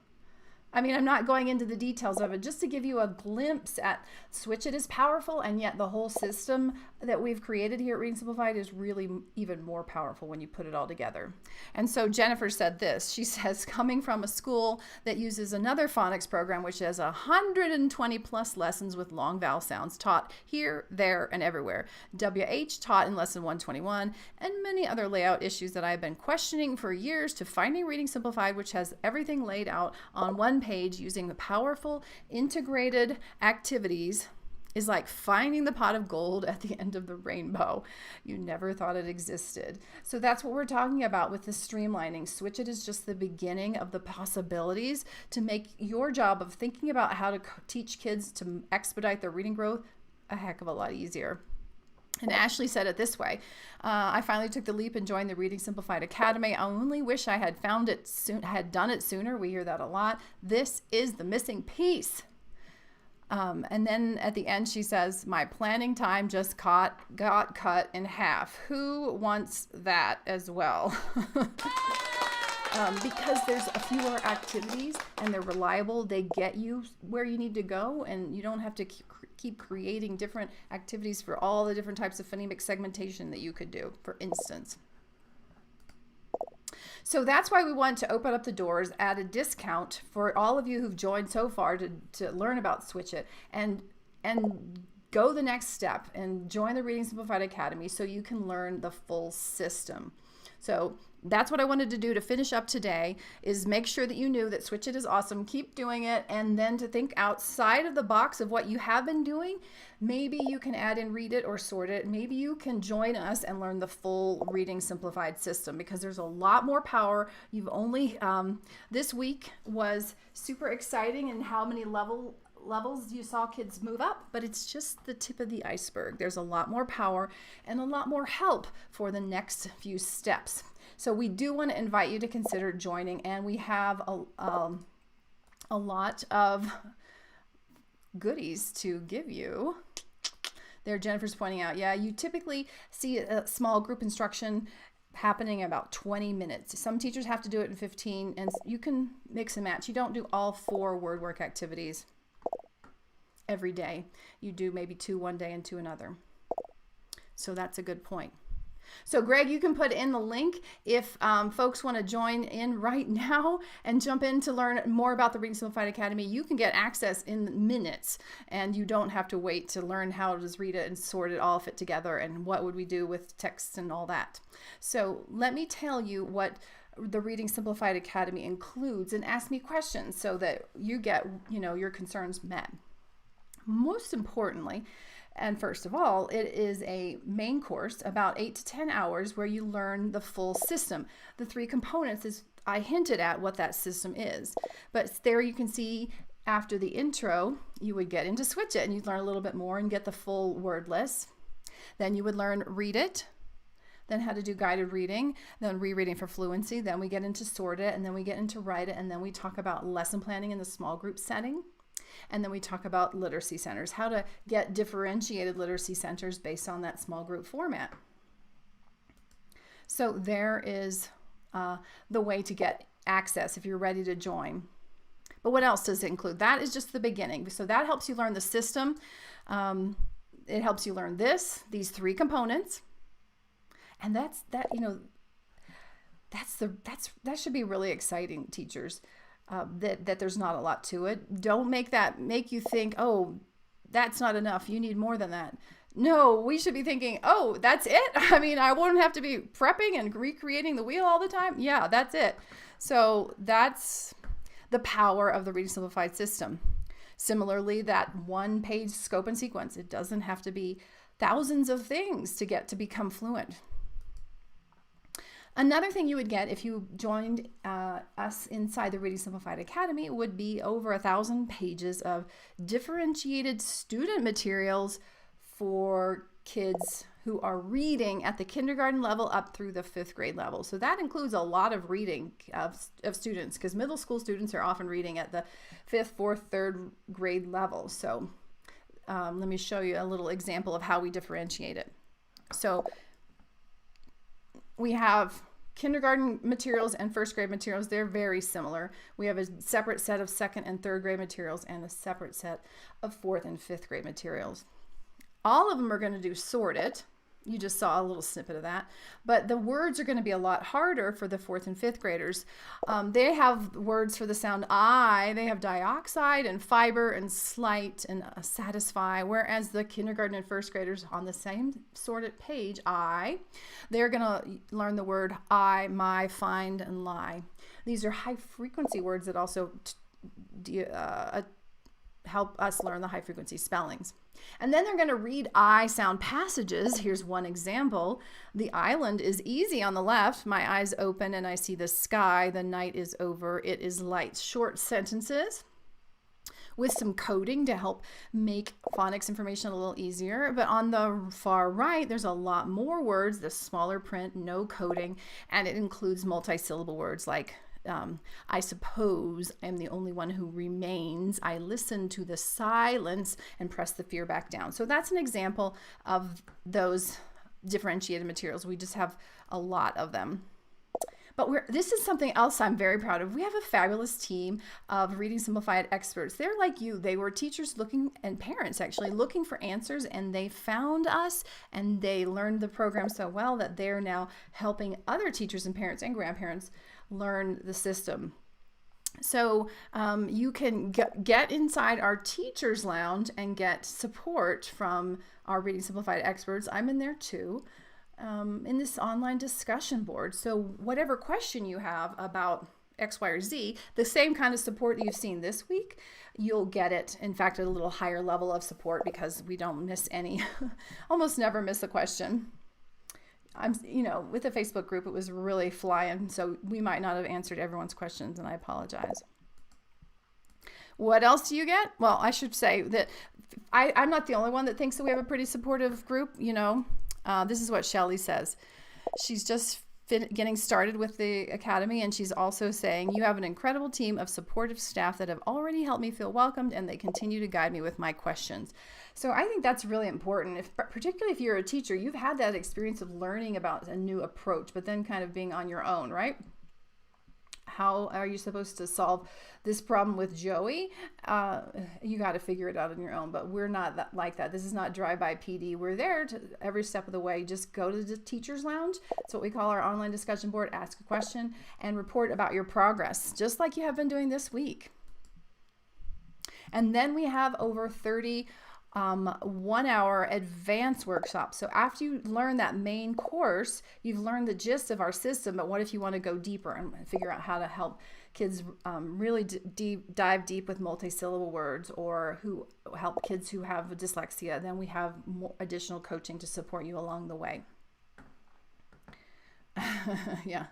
I'm not going into the details of it, just to give you a glimpse at Switch It is powerful, and yet the whole system that we've created here at Reading Simplified is really even more powerful when you put it all together. And so Jennifer said this. She says, coming from a school that uses another phonics program, which has 120 plus lessons with long vowel sounds taught here, there, and everywhere. WH taught in lesson 121, and many other layout issues that I've been questioning for years, to finding Reading Simplified, which has everything laid out on one page using the powerful integrated activities, is like finding the pot of gold at the end of the rainbow. You never thought it existed. So that's what we're talking about with the streamlining. Switch It is just the beginning of the possibilities to make your job of thinking about how to teach kids to expedite their reading growth a heck of a lot easier. And Ashley said it this way: I finally took the leap and joined the Reading Simplified Academy. I only wish I had found it had done it sooner. We hear that a lot. This is the missing piece. And then at the end, she says, my planning time just got cut in half. Who wants that as well? Because there's a fewer activities and they're reliable. They get you where you need to go, and you don't have to keep creating different activities for all the different types of phonemic segmentation that you could do, for instance. So that's why we want to open up the doors, add a discount for all of you who've joined so far to learn about Switch It, and go the next step and join the Reading Simplified Academy so you can learn the full system. So that's what I wanted to do to finish up today, is make sure that you knew that Switch It is awesome. Keep doing it, and then to think outside of the box of what you have been doing. Maybe you can add in Read It or Sort It. Maybe you can join us and learn the full Reading Simplified system, because there's a lot more power. You've only, this week was super exciting in how many levels you saw kids move up, but it's just the tip of the iceberg. There's a lot more power and a lot more help for the next few steps. So we do want to invite you to consider joining, and we have a lot of goodies to give you. There, Jennifer's pointing out, yeah, you typically see a small group instruction happening in about 20 minutes. Some teachers have to do it in 15, and you can mix and match. You don't do all 4 word work activities every day. You do maybe 2 one day and 2 another. So that's a good point. So Greg, you can put in the link if folks want to join in right now and jump in to learn more about the Reading Simplified Academy. You can get access in minutes, and you don't have to wait to learn how to read it and sort it all fit together, and what would we do with texts and all that. So let me tell you what the Reading Simplified Academy includes, and ask me questions so that you get, your concerns met. Most importantly, and first of all, it is a main course, about 8 to 10 hours, where you learn the full system. The 3 components is, I hinted at what that system is, but there you can see after the intro, you would get into Switch It, and you'd learn a little bit more and get the full word list. Then you would learn Read It, then how to do guided reading, then rereading for fluency. Then we get into Sort It, and then we get into Write It, and then we talk about lesson planning in the small group setting. And then we talk about literacy centers, how to get differentiated literacy centers based on that small group format. So there is the way to get access if you're ready to join. But what else does it include? That is just the beginning. So that helps you learn the system. It helps you learn these 3 components. And that should be really exciting, teachers. That there's not a lot to it. Don't make you think, oh, that's not enough. You need more than that. No, we should be thinking, oh, that's it? I mean, I won't have to be prepping and recreating the wheel all the time. Yeah, that's it. So that's the power of the Reading Simplified system. Similarly, that one-page scope and sequence, it doesn't have to be thousands of things to get to become fluent. Another thing you would get if you joined us inside the Reading Simplified Academy would be over 1,000 pages of differentiated student materials for kids who are reading at the kindergarten level up through the 5th grade level. So that includes a lot of reading of students, because middle school students are often reading at the 5th, 4th, 3rd grade level. So let me show you a little example of how we differentiate it. So we have kindergarten materials and 1st grade materials. They're very similar. We have a separate set of 2nd and 3rd grade materials and a separate set of 4th and 5th grade materials. All of them are going to do sorted. You just saw a little snippet of that. But the words are going to be a lot harder for the 4th and 5th graders. They have words for the sound I. They have dioxide and fiber and slight and satisfy. Whereas the kindergarten and 1st graders on the same sorted page, I, they're going to learn the word I, my, find, and lie. These are high frequency words that also help us learn the high frequency spellings. And then they're going to read I sound passages. Here's one example. The island is easy on the left. My eyes open and I see the sky. The night is over. It is light. Short sentences with some coding to help make phonics information a little easier. But on the far right, there's a lot more words, the smaller print, no coding, and it includes multisyllable words like I suppose I'm the only one who remains. I listen to the silence and press the fear back down. So that's an example of those differentiated materials. We just have a lot of them. But this is something else I'm very proud of. We have a fabulous team of Reading Simplified experts. They're like you. They were teachers looking, and parents actually, looking for answers, and they found us, and they learned the program so well that they're now helping other teachers and parents and grandparents learn the system. So you can get inside our teachers lounge and get support from our Reading Simplified experts. I'm in there too, in this online discussion board. So whatever question you have about X, Y, or Z, the same kind of support that you've seen this week, you'll get it, in fact, at a little higher level of support, because we don't miss any, almost never miss a question. With the Facebook group, it was really flying, so we might not have answered everyone's questions, and I apologize. What else do you get? Well, I should say that I'm not the only one that thinks that we have a pretty supportive group. This is what Shelly says. She's just getting started with the academy, and she's also saying, you have an incredible team of supportive staff that have already helped me feel welcomed, and they continue to guide me with my questions. So I think that's really important, particularly if you're a teacher. You've had that experience of learning about a new approach, but then kind of being on your own, right? How are you supposed to solve this problem with Joey? You got to figure it out on your own, but we're not like that. This is not drive-by PD. We're there to every step of the way. Just go to the teacher's lounge. It's what we call our online discussion board. Ask a question and report about your progress, just like you have been doing this week. And then we have over 30 1-hour advanced workshops. So after you learn that main course, you've learned the gist of our system, but what if you want to go deeper and figure out how to help kids really dive deep with multisyllable words, or who help kids who have dyslexia? Then we have more additional coaching to support you along the way. Yeah.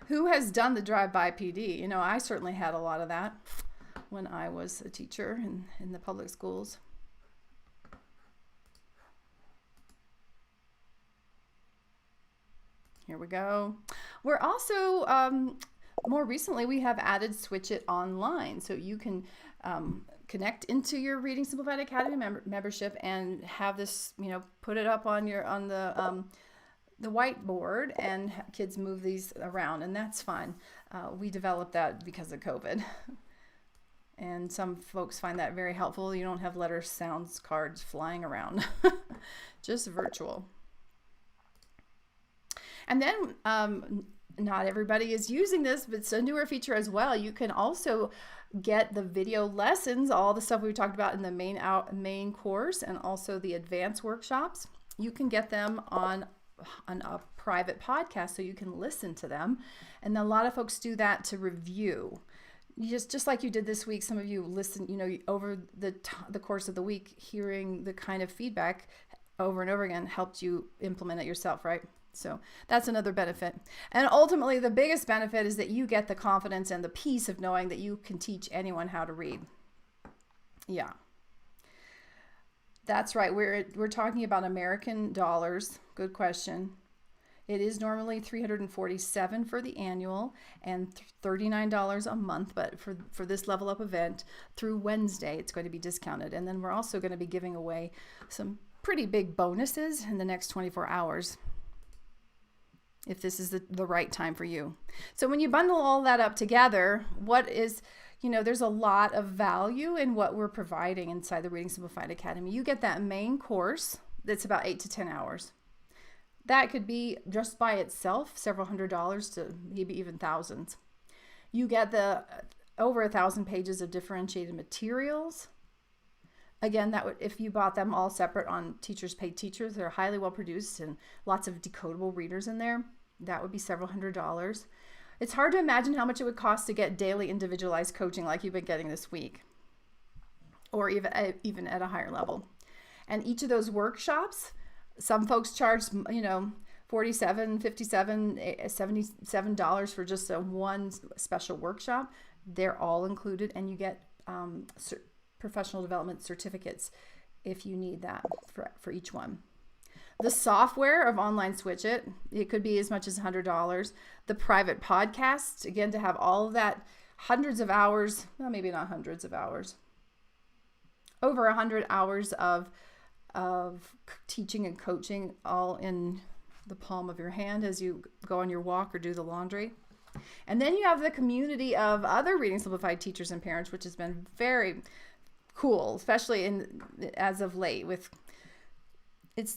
Who has done the drive-by PD? I certainly had a lot of that when I was a teacher in the public schools. Here we go. We're also, more recently, we have added Switch It Online. So you can connect into your Reading Simplified Academy membership and have this, put it up on the whiteboard, and kids move these around, and that's fun. We developed that because of COVID. And some folks find that very helpful. You don't have letter sounds cards flying around, just virtual. And then not everybody is using this, but it's a newer feature as well. You can also get the video lessons, all the stuff we talked about in the main course, and also the advanced workshops. You can get them on a private podcast so you can listen to them. And a lot of folks do that to review. You just like you did this week, some of you listen, over the course of the week, hearing the kind of feedback over and over again helped you implement it yourself, right? So that's another benefit. And ultimately, the biggest benefit is that you get the confidence and the peace of knowing that you can teach anyone how to read. Yeah. That's right. We're talking about American dollars. Good question. It is normally $347 for the annual and $39 a month, but for this level up event through Wednesday, it's going to be discounted. And then we're also going to be giving away some pretty big bonuses in the next 24 hours if this is the right time for you. So when you bundle all that up together, there's a lot of value in what we're providing inside the Reading Simplified Academy. You get that main course that's about 8 to 10 hours. That could be just by itself several $100s to maybe even thousands. You get the over 1,000 pages of differentiated materials. Again, if you bought them all separate on Teachers Pay Teachers, they're highly well produced and lots of decodable readers in there. That would be several $100s. It's hard to imagine how much it would cost to get daily individualized coaching like you've been getting this week, or even at a higher level. And each of those workshops, some folks charge, $47, $57, $77 for just one special workshop. They're all included, and you get professional development certificates if you need that for each one. The software of Online Switch It could be as much as $100. The private podcast, again, to have all of that, hundreds of hours, well, maybe not hundreds of hours, over 100 hours of teaching and coaching, all in the palm of your hand as you go on your walk or do the laundry. And then you have the community of other Reading Simplified teachers and parents, which has been very cool, especially as of late.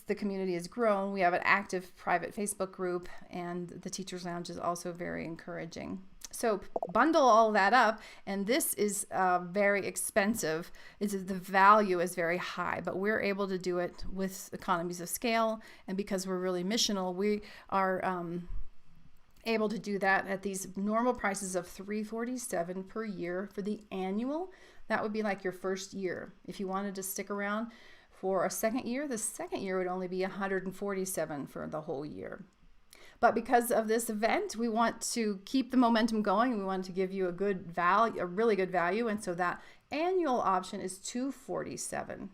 The community has grown. We have an active private Facebook group, and the Teachers Lounge is also very encouraging. So bundle all that up, and this is very expensive. The value is very high, but we're able to do it with economies of scale, and because we're really missional, we are able to do that at these normal prices of $347 per year for the annual. That would be like your first year. If you wanted to stick around for a second year, the second year would only be $147 for the whole year. But because of this event, we want to keep the momentum going. We want to give you a really good value. And so that annual option is $247.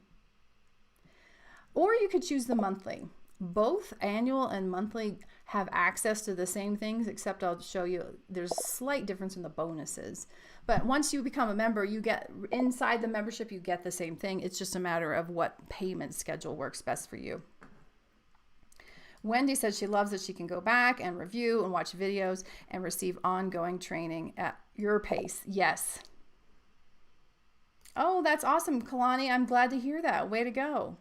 Or you could choose the monthly. Both annual and monthly have access to the same things, except I'll show you there's a slight difference in the bonuses. But once you become a member, you get inside the membership, you get the same thing. It's just a matter of what payment schedule works best for you. Wendy says she loves that she can go back and review and watch videos and receive ongoing training at your pace. Yes. Oh, that's awesome, Kalani. I'm glad to hear that. Way to go.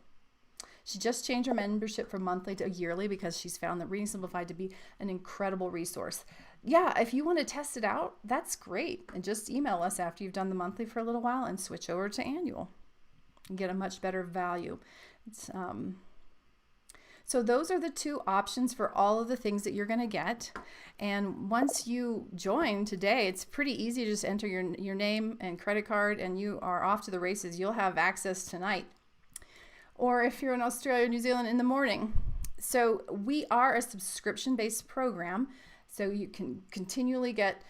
She just changed her membership from monthly to yearly because she's found that Reading Simplified to be an incredible resource. Yeah, if you want to test it out, that's great. And just email us after you've done the monthly for a little while and switch over to annual and get a much better value. So those are the two options for all of the things that you're going to get. And once you join today, it's pretty easy to just enter your name and credit card and you are off to the races. You'll have access tonight. Or if you're in Australia or New Zealand, in the morning. So we are a subscription-based program. So you can continually get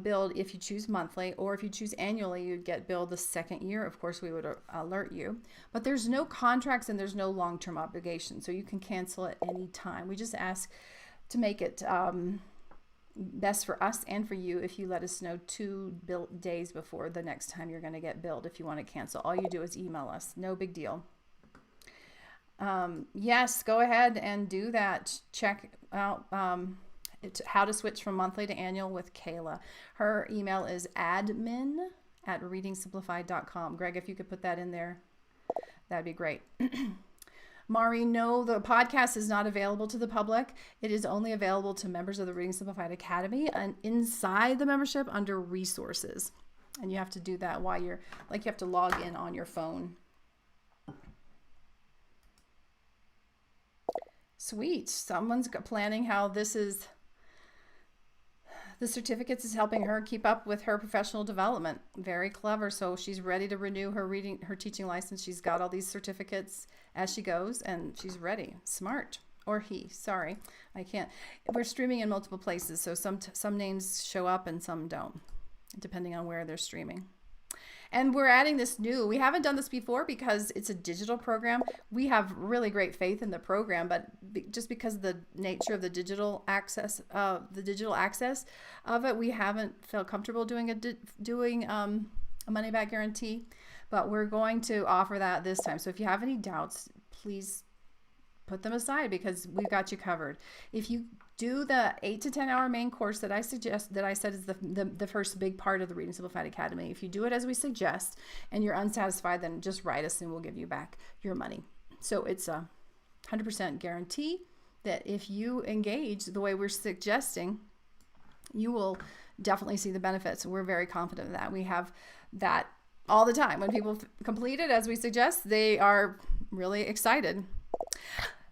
billed if you choose monthly, or if you choose annually, you'd get billed the second year. Of course, we would alert you. But there's no contracts and there's no long-term obligation. So you can cancel at any time. We just ask to make it best for us and for you if you let us know 2 days before the next time you're going to get billed if you want to cancel. All you do is email us. No big deal. Yes, go ahead and do that. Check out how to switch from monthly to annual with Kayla. Her email is admin@readingsimplified.com. Greg, if you could put that in there, that'd be great. Mari, no, the podcast is not available to the public. It is only available to members of the Reading Simplified Academy and inside the membership under resources. And you have to do that while you're, like, you have to log in on your phone. Sweet. Someone's planning how this is, the certificates is helping her keep up with her professional development. Very clever. So she's ready to renew her teaching license. She's got all these certificates as she goes, and she's ready. Smart. Or he. Sorry, I can't. We're streaming in multiple places, so some names show up and some don't, depending on where they're streaming. And we're adding this new, we haven't done this before because it's a digital program. We have really great faith in the program, but just because of the nature of the digital access of it, we haven't felt comfortable doing a money back guarantee, but we're going to offer that this time. So if you have any doubts, please put them aside because we've got you covered. If you do the 8 to 10 hour main course that I suggest, that I said is the first big part of the Reading Simplified Academy, if you do it as we suggest and you're unsatisfied, then just write us and we'll give you back your money. So it's a 100% guarantee that if you engage the way we're suggesting, you will definitely see the benefits. We're very confident of that. We have that all the time. When people complete it as we suggest, they are really excited.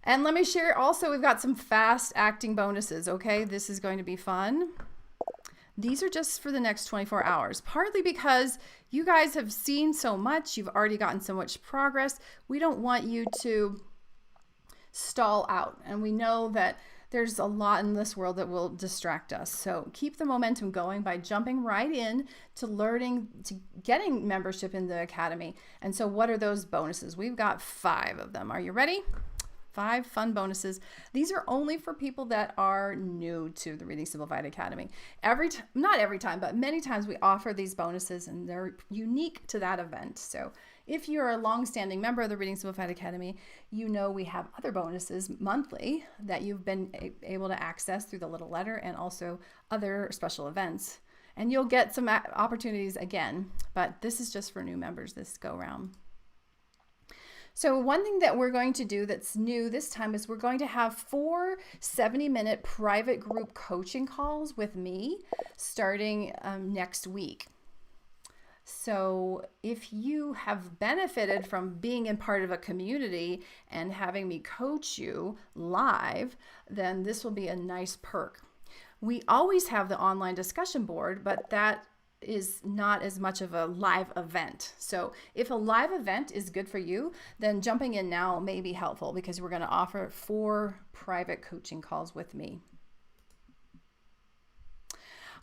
And let me share also, we've got some fast acting bonuses, okay? This is going to be fun. These are just for the next 24 hours, partly because you guys have seen so much. You've already gotten so much progress. We don't want you to stall out. And we know that there's a lot in this world that will distract us. So keep the momentum going by jumping right in to learning, to getting membership in the Academy. And so what are those bonuses? We've got 5 of them. Are you ready? 5 fun bonuses. These are only for people that are new to the Reading Simplified Academy. Not every time, but many times we offer these bonuses and they're unique to that event. So if you're a long-standing member of the Reading Simplified Academy, you know we have other bonuses monthly that you've been able to access through the little letter and also other special events. And you'll get some opportunities again, but this is just for new members this go round. So one thing that we're going to do that's new this time is we're going to have 4 70-minute private group coaching calls with me starting next week. So if you have benefited from being in part of a community and having me coach you live, then this will be a nice perk. We always have the online discussion board, but that is not as much of a live event. So if a live event is good for you, then jumping in now may be helpful because we're going to offer 4 private coaching calls with me.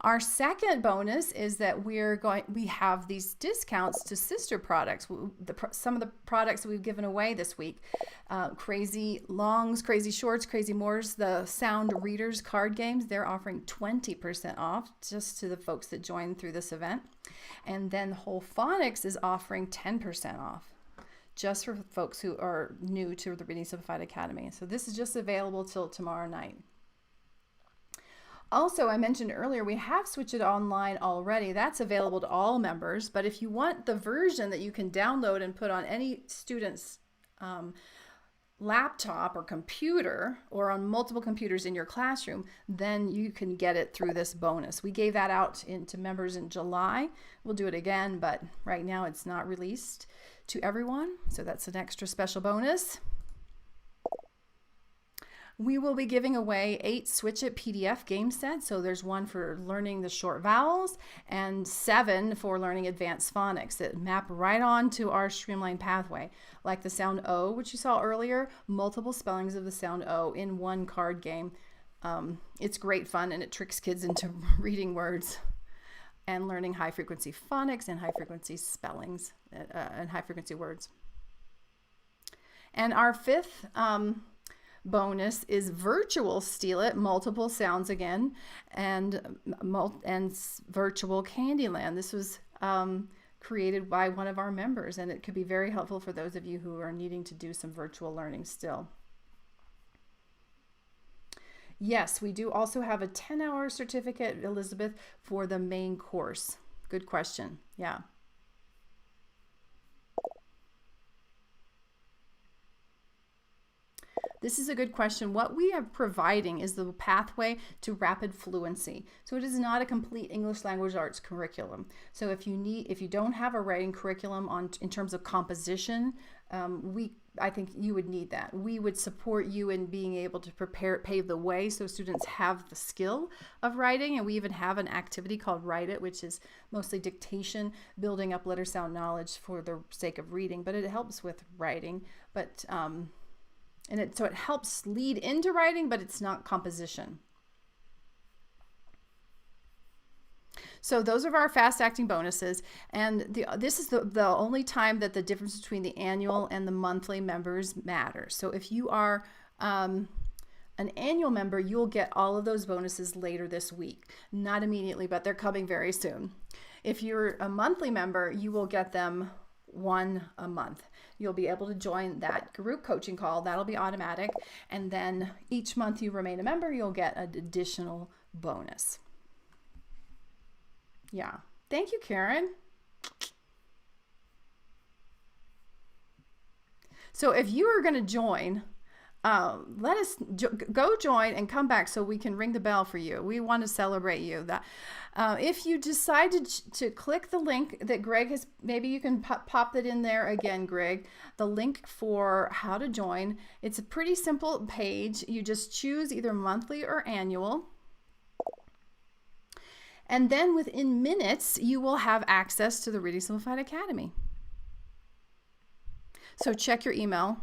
Our second bonus is that we have these discounts to sister products. Some of the products that we've given away this week, Crazy Longs, Crazy Shorts, Crazy Mores, the Sound Readers card games, they're offering 20% off just to the folks that join through this event. And then Whole Phonics is offering 10% off just for folks who are new to the Reading Simplified Academy. So this is just available till tomorrow night. Also, I mentioned earlier, we have Switch It Online already. That's available to all members, but if you want the version that you can download and put on any student's laptop or computer or on multiple computers in your classroom, then you can get it through this bonus. We gave that out to members in July. We'll do it again, but right now it's not released to everyone, so that's an extra special bonus. We will be giving away 8 Switch It PDF game sets. So there's 1 for learning the short vowels and 7 for learning advanced phonics that map right on to our streamlined pathway. Like the sound O, which you saw earlier, multiple spellings of the sound O in 1 card game. It's great fun and it tricks kids into reading words and learning high frequency phonics and high frequency spellings and high frequency words. And our 5th bonus is virtual Steal It, multiple sounds again, and virtual Candyland. This was created by one of our members, and it could be very helpful for those of you who are needing to do some virtual learning still. Yes, we do also have a 10-hour certificate, Elizabeth, for the main course. Good question. Yeah. This is a good question. What we are providing is the pathway to rapid fluency. So it is not a complete English language arts curriculum. So if you don't have a writing curriculum in terms of composition, I think you would need that. We would support you in being able to pave the way so students have the skill of writing. And we even have an activity called Write It, which is mostly dictation, building up letter sound knowledge for the sake of reading, but it helps with writing. But so it helps lead into writing, but it's not composition. So those are our fast acting bonuses, and this is the only time that the difference between the annual and the monthly members matter. So if you are an annual member, you'll get all of those bonuses later this week. Not immediately, but they're coming very soon. If you're a monthly member, you will get them one a month. You'll be able to join that group coaching call. That'll be automatic. And then each month you remain a member, you'll get an additional bonus. Yeah. Thank you, Karen. So if you are going to join, let us go join and come back so we can ring the bell for you. We want to celebrate you. If you decided to click the link that Greg has, maybe you can pop that in there again, Greg, the link for how to join. It's a pretty simple page. You just choose either monthly or annual. And then within minutes, you will have access to the Reading Simplified Academy. So check your email.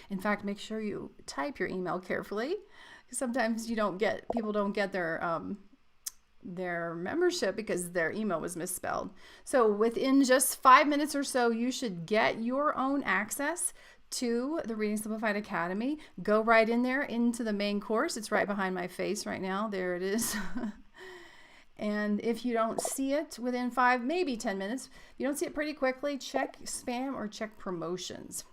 In fact, make sure you type your email carefully, because sometimes people don't get their membership because their email was misspelled. So within just 5 minutes or so, you should get your own access to the Reading Simplified Academy. Go right in there into the main course. It's right behind my face right now. There it is. And if you don't see it within 5, maybe 10 minutes, if you don't see it pretty quickly, check spam or check promotions.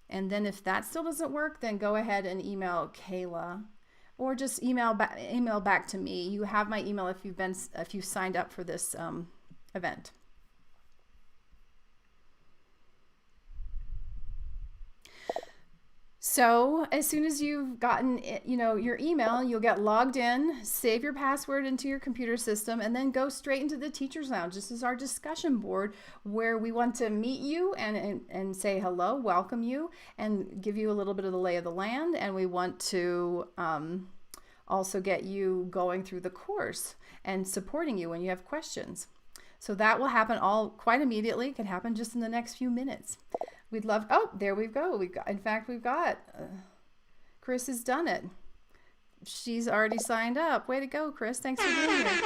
And then if that still doesn't work, then go ahead and email Kayla, or just email back to me. You have my email if you've signed up for this event. So as soon as you've gotten your email, you'll get logged in, save your password into your computer system, and then go straight into the Teacher's Lounge. This is our discussion board where we want to meet you and say hello, welcome you, and give you a little bit of the lay of the land. And we want to also get you going through the course and supporting you when you have questions. So that will happen all quite immediately. It can happen just in the next few minutes. We'd love, there we go. We've got, Chris has done it. She's already signed up. Way to go, Chris. Thanks for being here.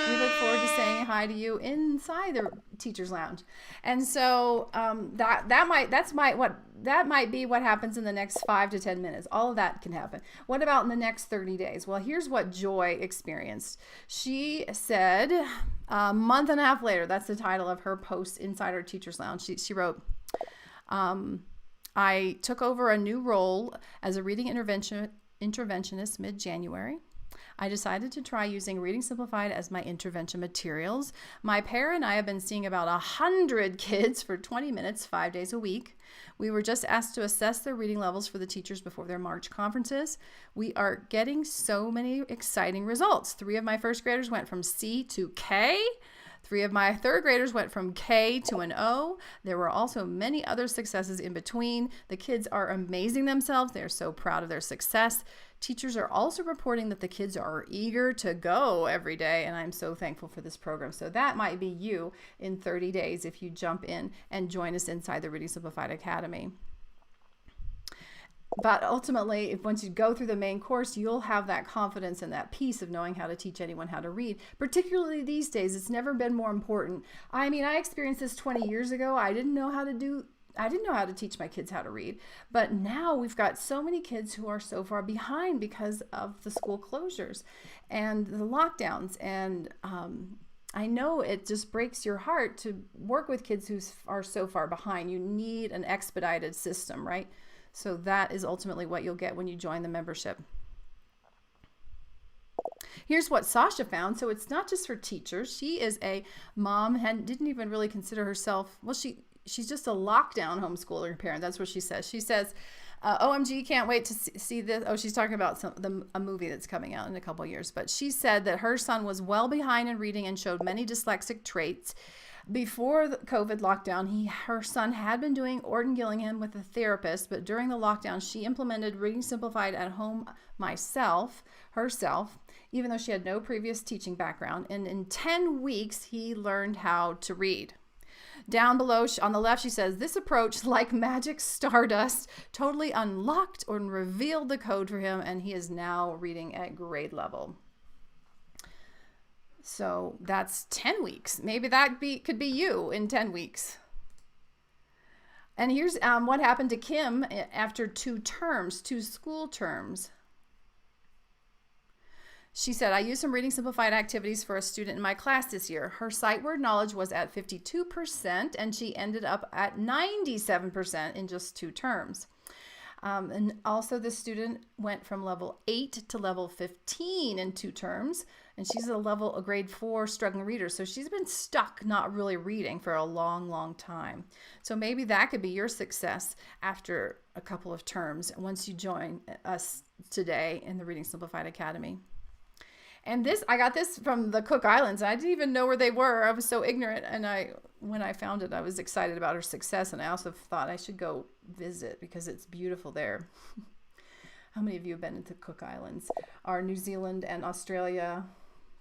We look forward to saying hi to you inside the Teacher's Lounge. And so that might be what happens in the next 5 to 10 minutes. All of that can happen. What about in the next 30 days? Well, here's what Joy experienced. She said a month and a half later, that's the title of her post inside our Teacher's Lounge. She wrote, I took over a new role as a reading interventionist mid-January. I decided to try using Reading Simplified as my intervention materials. My pair and I have been seeing about 100 kids for 20 minutes, 5 days a week. We were just asked to assess their reading levels for the teachers before their March conferences. We are getting so many exciting results. 3 of my first graders went from C to K. 3 of my third graders went from K to an O. There were also many other successes in between. The kids are amazing themselves. They are so proud of their success. Teachers are also reporting that the kids are eager to go every day, and I'm so thankful for this program. So that might be you in 30 days if you jump in and join us inside the Reading Simplified Academy. But ultimately, once you go through the main course, you'll have that confidence and that peace of knowing how to teach anyone how to read. Particularly these days, it's never been more important. I mean, I experienced this 20 years ago. I didn't know how to teach my kids how to read. But now we've got so many kids who are so far behind because of the school closures and the lockdowns. And I know it just breaks your heart to work with kids who are so far behind. You need an expedited system, right? So that is ultimately what you'll get when you join the membership. Here's what Sasha found. So it's not just for teachers. She is a mom and didn't even really consider herself, well, she's just a lockdown homeschooler parent. That's what she says. She says, OMG, can't wait to see this. Oh, she's talking about a movie that's coming out in a couple of years. But she said that her son was well behind in reading and showed many dyslexic traits. Before the COVID lockdown, her son had been doing Orton Gillingham with a therapist, but during the lockdown, she implemented Reading Simplified at home herself, even though she had no previous teaching background. And in 10 weeks, he learned how to read. Down below on the left, she says, this approach, like magic stardust, totally unlocked or revealed the code for him, and he is now reading at grade level. So that's 10 weeks. Maybe that could be you in 10 weeks. And here's what happened to Kim after 2 school terms. She said, I used some Reading Simplified activities for a student in my class this year. Her sight word knowledge was at 52%, and she ended up at 97% in just 2 terms. And also the student went from level 8 to level 15 in 2 terms, and she's a grade 4 struggling reader. So she's been stuck not really reading for a long, long time. So maybe that could be your success after a couple of terms once you join us today in the Reading Simplified Academy. And I got this from the Cook Islands. I didn't even know where they were. I was so ignorant. And when I found it, I was excited about her success. And I also thought I should go visit because it's beautiful there. How many of you have been to the Cook Islands? Our New Zealand and Australia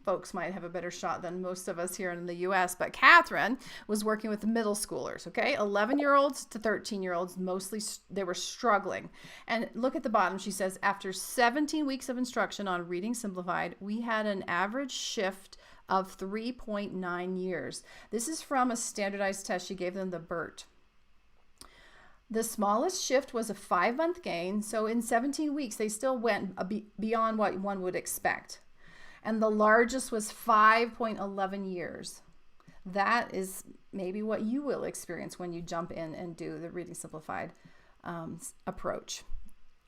folks might have a better shot than most of us here in the U.S. But Catherine was working with middle schoolers, okay? 11-year-olds to 13-year-olds, mostly they were struggling. And look at the bottom. She says, after 17 weeks of instruction on Reading Simplified, we had an average shift of 3.9 years. This is from a standardized test. She gave them the BERT. The smallest shift was a 5-month gain. So in 17 weeks, they still went beyond what one would expect. And the largest was 5.11 years. That is maybe what you will experience when you jump in and do the Reading Simplified approach.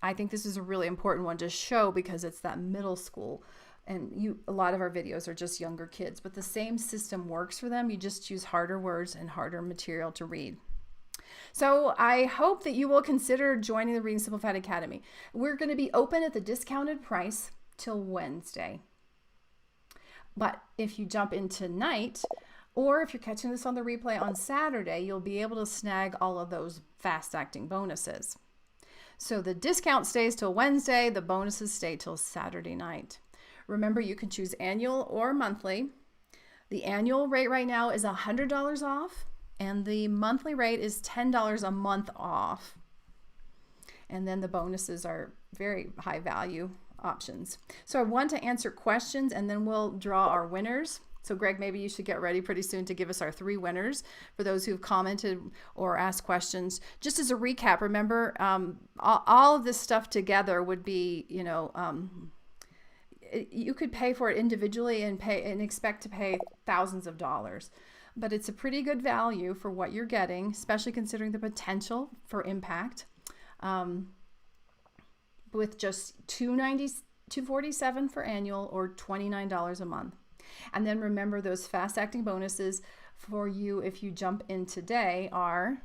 I think this is a really important one to show because it's that middle school. And a lot of our videos are just younger kids, but the same system works for them. You just choose harder words and harder material to read. So I hope that you will consider joining the Reading Simplified Academy. We're going to be open at the discounted price till Wednesday. But if you jump in tonight, or if you're catching this on the replay on Saturday, you'll be able to snag all of those fast-acting bonuses. So the discount stays till Wednesday, the bonuses stay till Saturday night. Remember, you can choose annual or monthly. The annual rate right now is $100 off, and the monthly rate is $10 a month off. And then the bonuses are very high value options. So I want to answer questions and then we'll draw our winners. So Greg, maybe you should get ready pretty soon to give us our 3 winners for those who've commented or asked questions. Just as a recap, remember, all of this stuff together would be, you could pay for it individually and expect to pay thousands of dollars. But it's a pretty good value for what you're getting, especially considering the potential for impact. With just $247 for annual or $29 a month. And then remember, those fast-acting bonuses for you if you jump in today are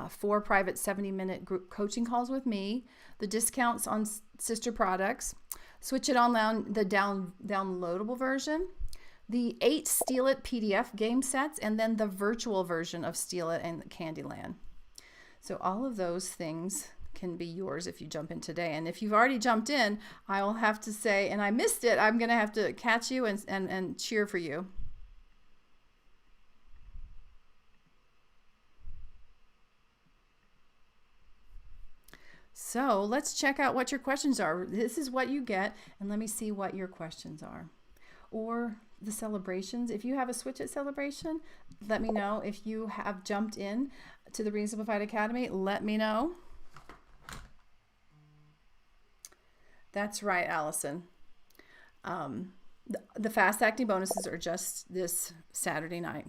4 private 70-minute group coaching calls with me, the discounts on sister products, Switch It Online, the downloadable version, the 8 Steal It PDF game sets, and then the virtual version of Steal It and Candyland. So all of those things can be yours if you jump in today. And if you've already jumped in, I will have to say, and I missed it, I'm going to have to catch you and cheer for you. So let's check out what your questions are. This is what you get, and let me see what your questions are. Or the celebrations. If you have a Switch It celebration, let me know. If you have jumped in to the Reading Simplified Academy, let me know. That's right, Allison. The fast-acting bonuses are just this Saturday night.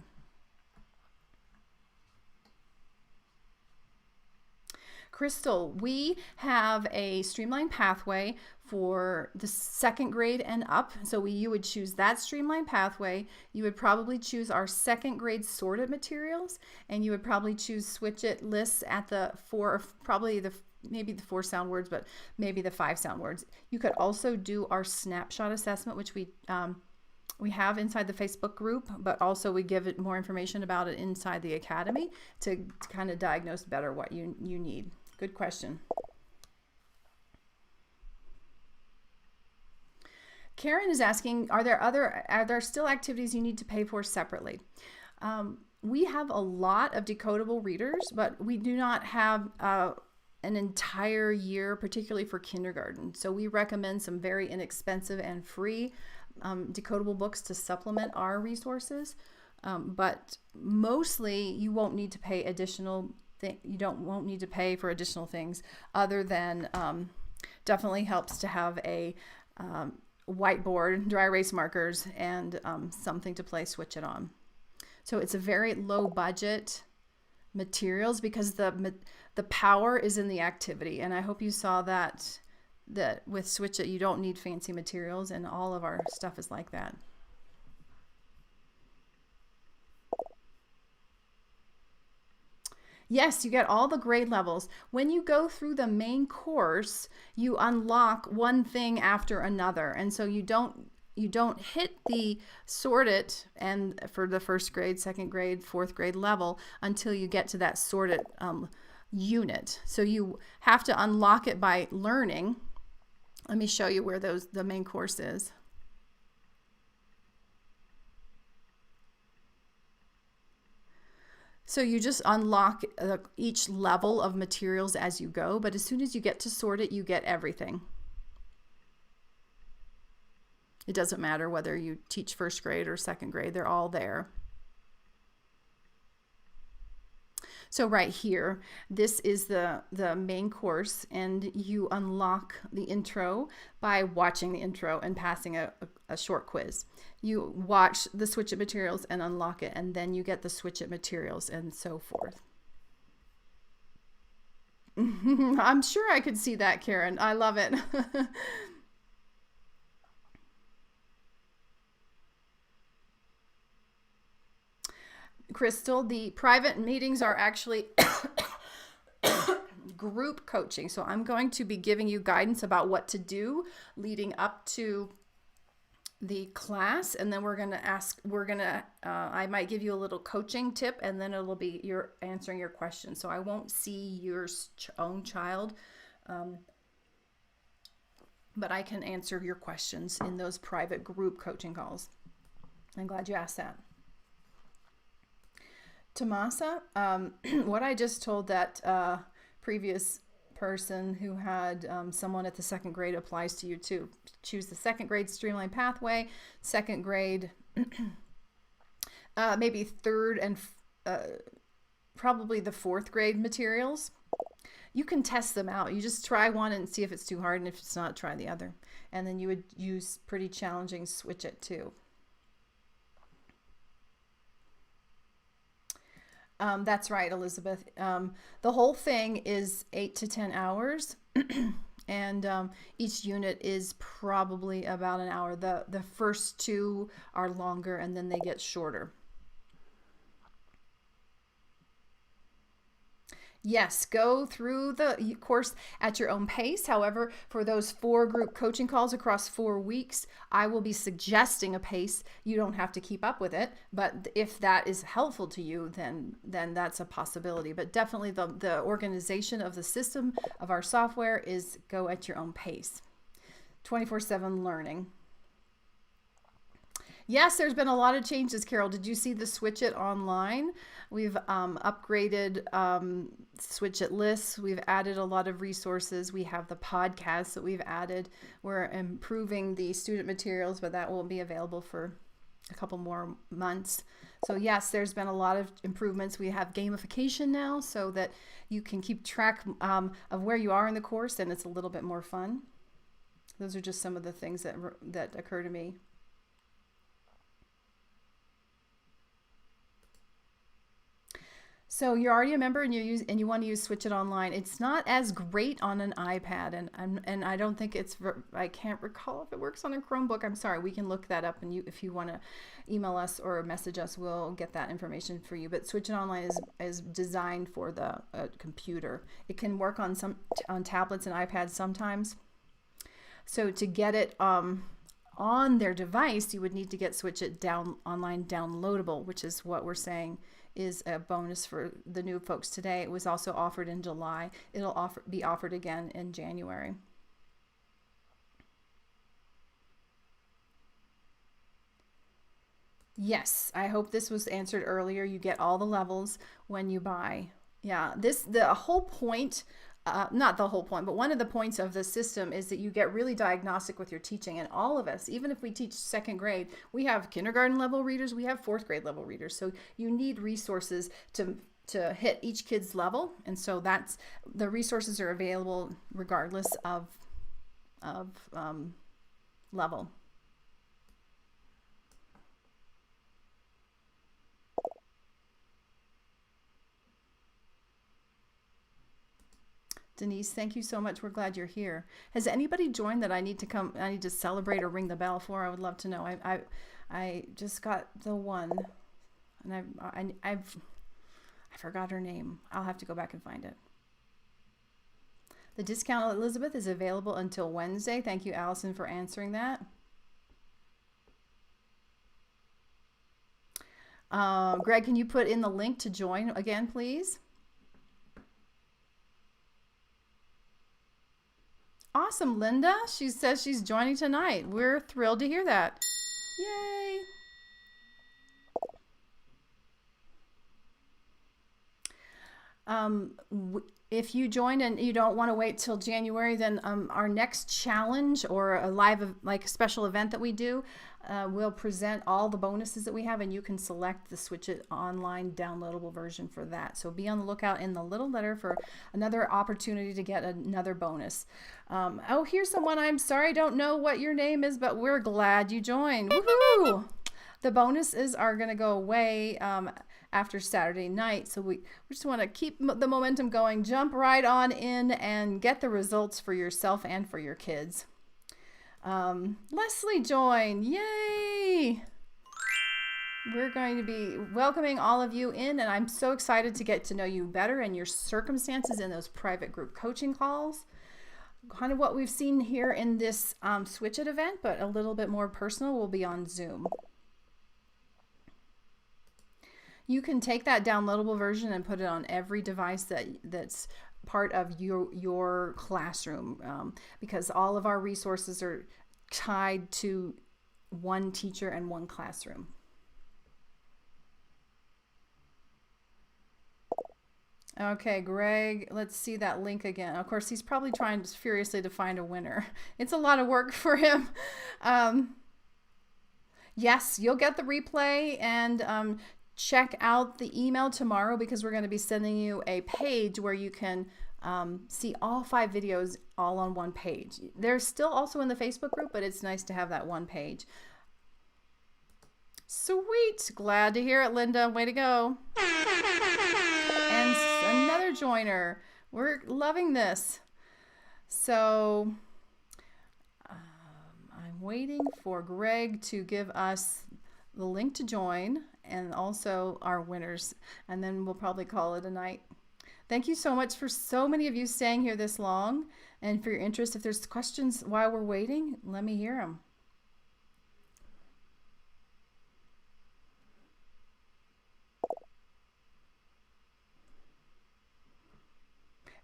Crystal, we have a streamlined pathway for the 2nd grade and up. So you would choose that streamlined pathway. You would probably choose our 2nd grade sorted materials, and you would probably choose switch it lists at the maybe the 4 sound words, but maybe the 5 sound words. You could also do our snapshot assessment, which we have inside the Facebook group, but also we give it more information about it inside the academy to kind of diagnose better what you need. Good question. Karen is asking, are there still activities you need to pay for separately? We have a lot of decodable readers, but we do not have an entire year, particularly for kindergarten. So we recommend some very inexpensive and free decodable books to supplement our resources. But mostly you won't need to pay won't need to pay for additional things other than definitely helps to have a whiteboard, dry erase markers, and something to play Switch It on. So it's a very low budget materials because the power is in the activity. And I hope you saw that with Switch It, you don't need fancy materials, and all of our stuff is like that. Yes, you get all the grade levels. When you go through the main course, you unlock one thing after another. And so you don't hit the sort it and for the 1st grade, 2nd grade, 4th grade level until you get to that sort it unit. So you have to unlock it by learning. Let me show you where the main course is. So you just unlock each level of materials as you go, but as soon as you get to sort it, you get everything. It doesn't matter whether you teach 1st grade or 2nd grade, they're all there. So right here, this is the main course, and you unlock the intro by watching the intro and passing a short quiz. You watch the Switch It materials and unlock it, and then you get the Switch It materials and so forth. I'm sure I could see that, Karen. I love it. Crystal, the private meetings are actually group coaching. So I'm going to be giving you guidance about what to do leading up to the class. And then I might give you a little coaching tip, and then it'll be you're answering your questions. So I won't see your own child, but I can answer your questions in those private group coaching calls. I'm glad you asked that. Tomasa, what I just told that previous person who had someone at the 2nd grade applies to you too. Choose the 2nd grade streamlined pathway, 2nd grade, maybe 3rd and probably the 4th grade materials. You can test them out. You just try one and see if it's too hard, and if it's not, try the other. And then you would use pretty challenging Switch It too. That's right, Elizabeth. The whole thing is 8 to 10 hours, and each unit is probably about an hour. The first 2 are longer, and then they get shorter. Yes, go through the course at your own pace. However, for those 4 group coaching calls across 4 weeks, I will be suggesting a pace. You don't have to keep up with it, but if that is helpful to you, then that's a possibility. But definitely the organization of the system of our software is go at your own pace. 24/7 learning. Yes, there's been a lot of changes, Carol. Did you see the Switch It online? We've upgraded Switch It lists. We've added a lot of resources. We have the podcasts that we've added. We're improving the student materials, but that won't be available for a couple more months. So yes, there's been a lot of improvements. We have gamification now so that you can keep track of where you are in the course, and it's a little bit more fun. Those are just some of the things that occur to me. So you're already a member and you want to use Switch It Online. It's not as great on an iPad, and I don't think I can't recall if it works on a Chromebook. I'm sorry. We can look that up, and if you want to email us or message us, we'll get that information for you. But Switch It Online is designed for the computer. It can work on tablets and iPads sometimes. So to get it on their device, you would need to get Switch It Online downloadable, which is what we're saying is a bonus for the new folks today. It was also offered in July. It'll be offered again in January. Yes, I hope this was answered earlier. You get all the levels when you buy. Yeah, the whole point, not the whole point, but one of the points of the system is that you get really diagnostic with your teaching. And all of us, even if we teach second grade, we have kindergarten level readers, we have fourth grade level readers. So you need resources to hit each kid's level. And so the resources are available regardless of level. Denise, thank you so much. We're glad you're here. Has anybody joined that I need to celebrate or ring the bell for? I would love to know. I just got the one, and I forgot her name. I'll have to go back and find it. The discount, Elizabeth, is available until Wednesday. Thank you, Allison, for answering that. Greg, can you put in the link to join again, please? Awesome, Linda. She says she's joining tonight. We're thrilled to hear that. Yay. If you join and you don't want to wait till January, then our next challenge or a live special event that we do, we'll present all the bonuses that we have, and you can select the Switch It Online downloadable version for that. So be on the lookout in the little letter for another opportunity to get another bonus. Oh, here's someone. I'm sorry, I don't know what your name is, but we're glad you joined. Woohoo! The bonuses are going to go away after Saturday night, so we just want to keep the momentum going. Jump right on in and get the results for yourself and for your kids. Leslie joined. Yay! We're going to be welcoming all of you in, and I'm so excited to get to know you better and your circumstances in those private group coaching calls. Kind of what we've seen here in this Switch It event, but a little bit more personal, will be on Zoom. You can take that downloadable version and put it on every device that's part of your classroom, because all of our resources are tied to one teacher and one classroom. Okay, Greg, let's see that link again. Of course, he's probably trying furiously to find a winner. It's a lot of work for him. Yes, you'll get the replay, and check out the email tomorrow, because we're going to be sending you a page where you can see all 5 videos all on one page. They're still also in the Facebook group, but it's nice to have that one page. Sweet. Glad to hear it, Linda. Way to go. And another joiner. We're loving this. So I'm waiting for Greg to give us the link to join and also our winners, and then we'll probably call it a night. Thank you so much for so many of you staying here this long and for your interest. If there's questions while we're waiting, let me hear them.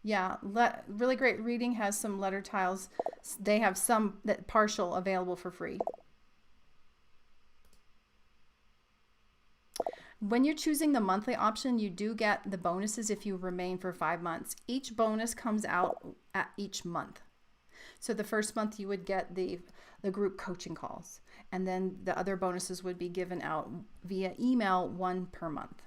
Yeah, really great reading has some letter tiles. They have some that partial available for free. When you're choosing the monthly option, you do get the bonuses if you remain for 5 months. Each bonus comes out at each month. So the first month you would get the group coaching calls, and then the other bonuses would be given out via email, 1 per month.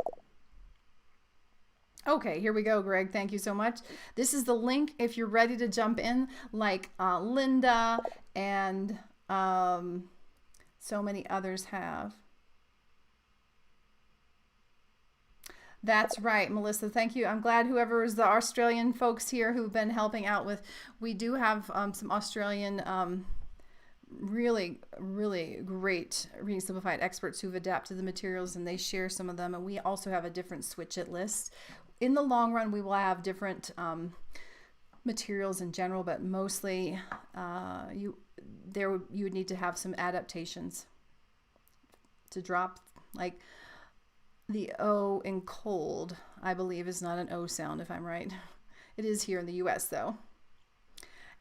Okay, here we go, Greg. Thank you so much. This is the link if you're ready to jump in, like Linda and so many others have. That's right, Melissa. Thank you. I'm glad whoever is the Australian folks here who've been helping out with. We do have some Australian really, really great Reading Simplified experts who've adapted the materials, and they share some of them. And we also have a different switch it list. In the long run, we will have different materials in general, but mostly you would need to have some adaptations to drop, like the O in cold, I believe, is not an O sound, if I'm right. It is here in the US though.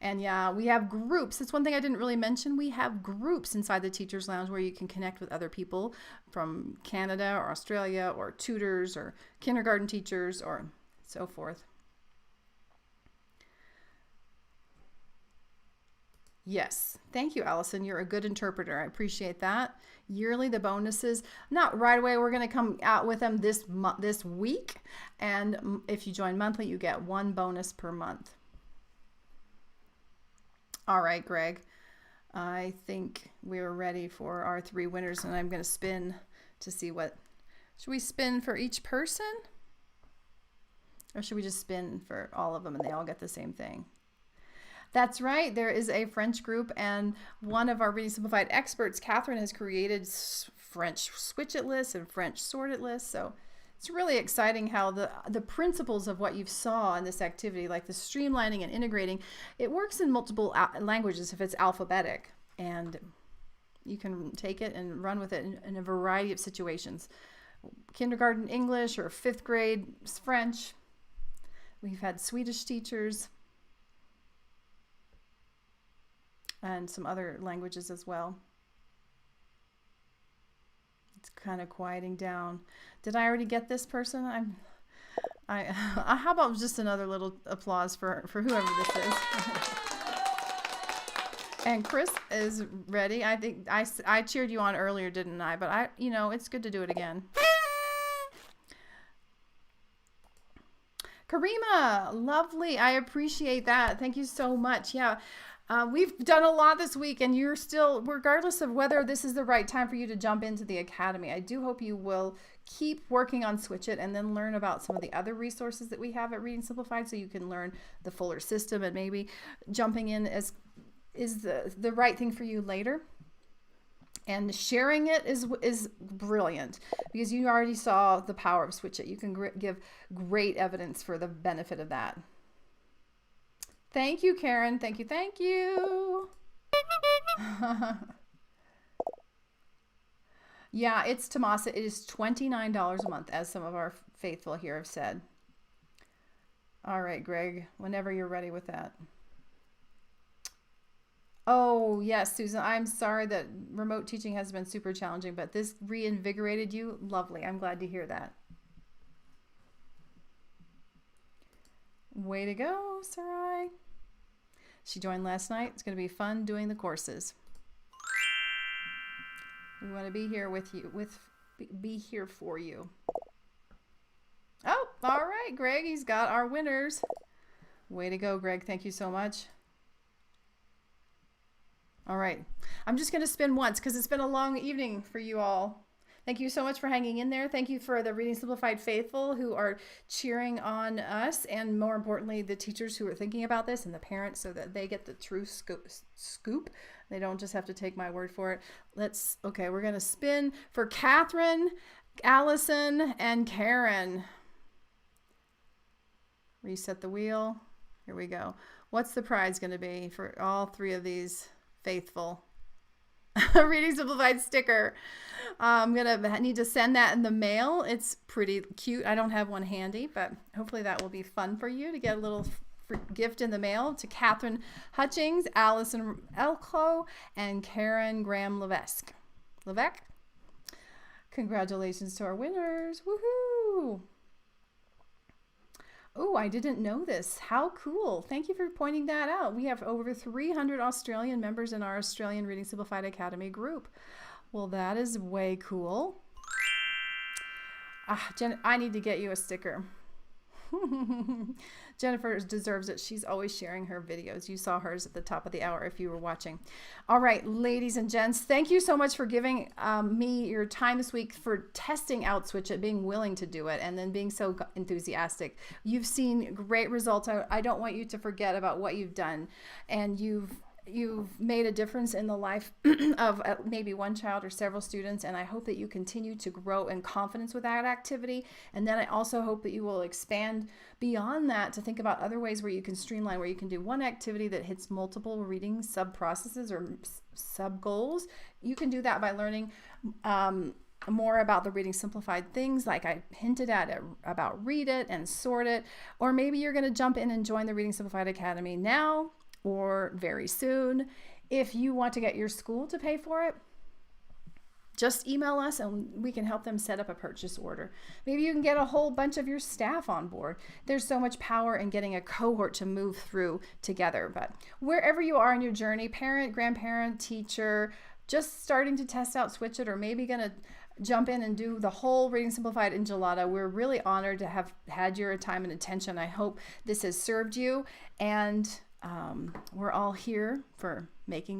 And yeah, we have groups. That's one thing I didn't really mention. We have groups inside the Teacher's Lounge where you can connect with other people from Canada or Australia, or tutors or kindergarten teachers or so forth. Yes. Thank you, Allison. You're a good interpreter. I appreciate that. Yearly, the bonuses, not right away. We're going to come out with them this week. And if you join monthly, you get one bonus per month. All right, Greg. I think we're ready for our 3 winners, and I'm going to spin to see what. Should we spin for each person? Or should we just spin for all of them and they all get the same thing? That's right. There is a French group, and one of our Reading Simplified experts, Catherine, has created French switch it lists and French sort it lists. So it's really exciting how the principles of what you saw in this activity, like the streamlining and integrating, it works in multiple languages if it's alphabetic, and you can take it and run with it in a variety of situations. Kindergarten English or 5th grade French. We've had Swedish teachers and some other languages as well. It's kind of quieting down. Did I already get this person? How about just another little applause for whoever this is? And Chris is ready. I think I cheered you on earlier, didn't I? But it's good to do it again. Karima, lovely. I appreciate that. Thank you so much. Yeah. We've done a lot this week, and you're still, regardless of whether this is the right time for you to jump into the Academy, I do hope you will keep working on Switch It and then learn about some of the other resources that we have at Reading Simplified, so you can learn the fuller system, and maybe jumping in is the right thing for you later. And sharing it is brilliant, because you already saw the power of Switch It. You can give great evidence for the benefit of that. Thank you, Karen. Thank you. Thank you. Yeah, it's Tomasa. It is $29 a month, as some of our faithful here have said. All right, Greg, whenever you're ready with that. Oh, yes, Susan, I'm sorry that remote teaching has been super challenging, but this reinvigorated you. Lovely. I'm glad to hear that. Way to go, Sarai. She joined last night. It's going to be fun doing the courses. We want to be here with you, be here for you. Oh, all right, Greg. He's got our winners. Way to go, Greg. Thank you so much. All right. I'm just going to spin once because it's been a long evening for you all. Thank you so much for hanging in there. Thank you for the Reading Simplified faithful who are cheering on us, and more importantly, the teachers who are thinking about this, and the parents, so that they get the true scoop. They don't just have to take my word for it. Okay, we're going to spin for Catherine, Allison, and Karen. Reset the wheel. Here we go. What's the prize going to be for all 3 of these faithful? Reading Simplified sticker. I'm gonna need to send that in the mail. It's pretty cute. I don't have one handy, but hopefully that will be fun for you to get a little gift in the mail to Catherine Hutchings, Allison Elko, and Karen Graham Levesque. Congratulations to our winners. Woohoo! Oh, I didn't know this. How cool. Thank you for pointing that out. We have over 300 Australian members in our Australian Reading Simplified Academy group. Well, that is way cool. Jen, I need to get you a sticker. Jennifer deserves it. She's always sharing her videos. You saw hers at the top of the hour if you were watching. All right, ladies and gents, thank you so much for giving me your time this week, for testing out Switch It, being willing to do it, and then being so enthusiastic. You've seen great results. I don't want you to forget about what you've done, and you've made a difference in the life of maybe one child or several students, and I hope that you continue to grow in confidence with that activity. And then I also hope that you will expand beyond that to think about other ways where you can streamline, where you can do one activity that hits multiple reading sub-processes or sub-goals. You can do that by learning more about the Reading Simplified things like I hinted at about Read It and Sort It. Or maybe you're going to jump in and join the Reading Simplified Academy now or very soon. If you want to get your school to pay for it, just email us and we can help them set up a purchase order. Maybe you can get a whole bunch of your staff on board. There's so much power in getting a cohort to move through together. But wherever you are in your journey, parent, grandparent, teacher, just starting to test out Switch It, or maybe going to jump in and do the whole Reading Simplified enchilada, we're really honored to have had your time and attention. I hope this has served you, and we're all here for making